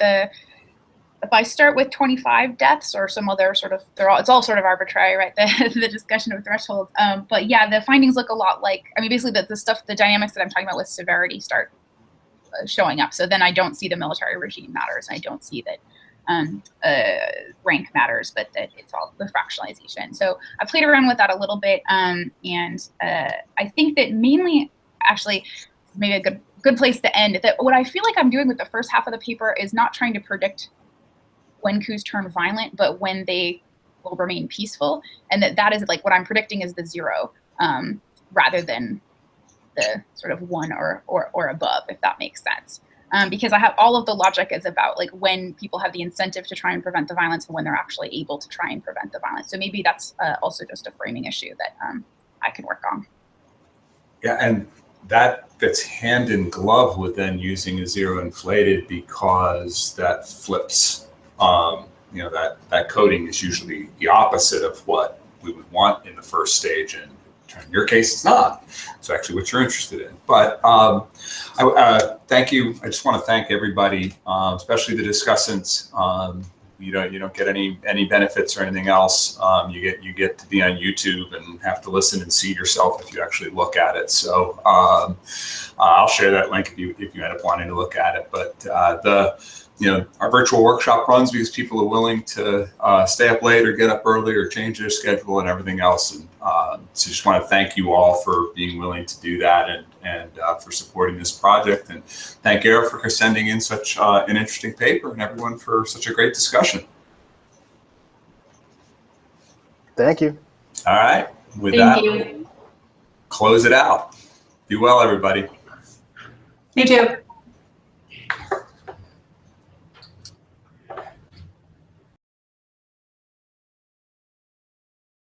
if I start with 25 deaths or some other sort of, it's all sort of arbitrary, right? The discussion of thresholds. But yeah, the findings look a lot like, basically the dynamics that I'm talking about with severity start showing up. So then I don't see the military regime matters. I don't see that rank matters, but that it's all the fractionalization. So I played around with that a little bit, and I think that mainly, actually, maybe a good place to end. That what I feel like I'm doing with the first half of the paper is not trying to predict when coups turn violent, but when they will remain peaceful, and that is like what I'm predicting is the 0, rather than the sort of 1 or above, if that makes sense. Because I have all of the logic is about like when people have the incentive to try and prevent the violence and when they're actually able to try and prevent the violence. So maybe that's also just a framing issue that I can work on. Yeah, and that fits hand in glove with then using a 0 inflated, because that flips, that coding is usually the opposite of what we would want in the first stage, and in your case, it's not. It's actually what you're interested in. But thank you. I just want to thank everybody, especially the discussants. You don't get any benefits or anything else. You get to be on YouTube and have to listen and see yourself if you actually look at it. So I'll share that link if you end up wanting to look at it. But our virtual workshop runs because people are willing to stay up late or get up early or change their schedule and everything else. And so just want to thank you all for being willing to do that and for supporting this project. And thank Erica for sending in such an interesting paper, and everyone for such a great discussion. Thank you. All right. With Thank that, you. close it out. Be well, everybody. You too.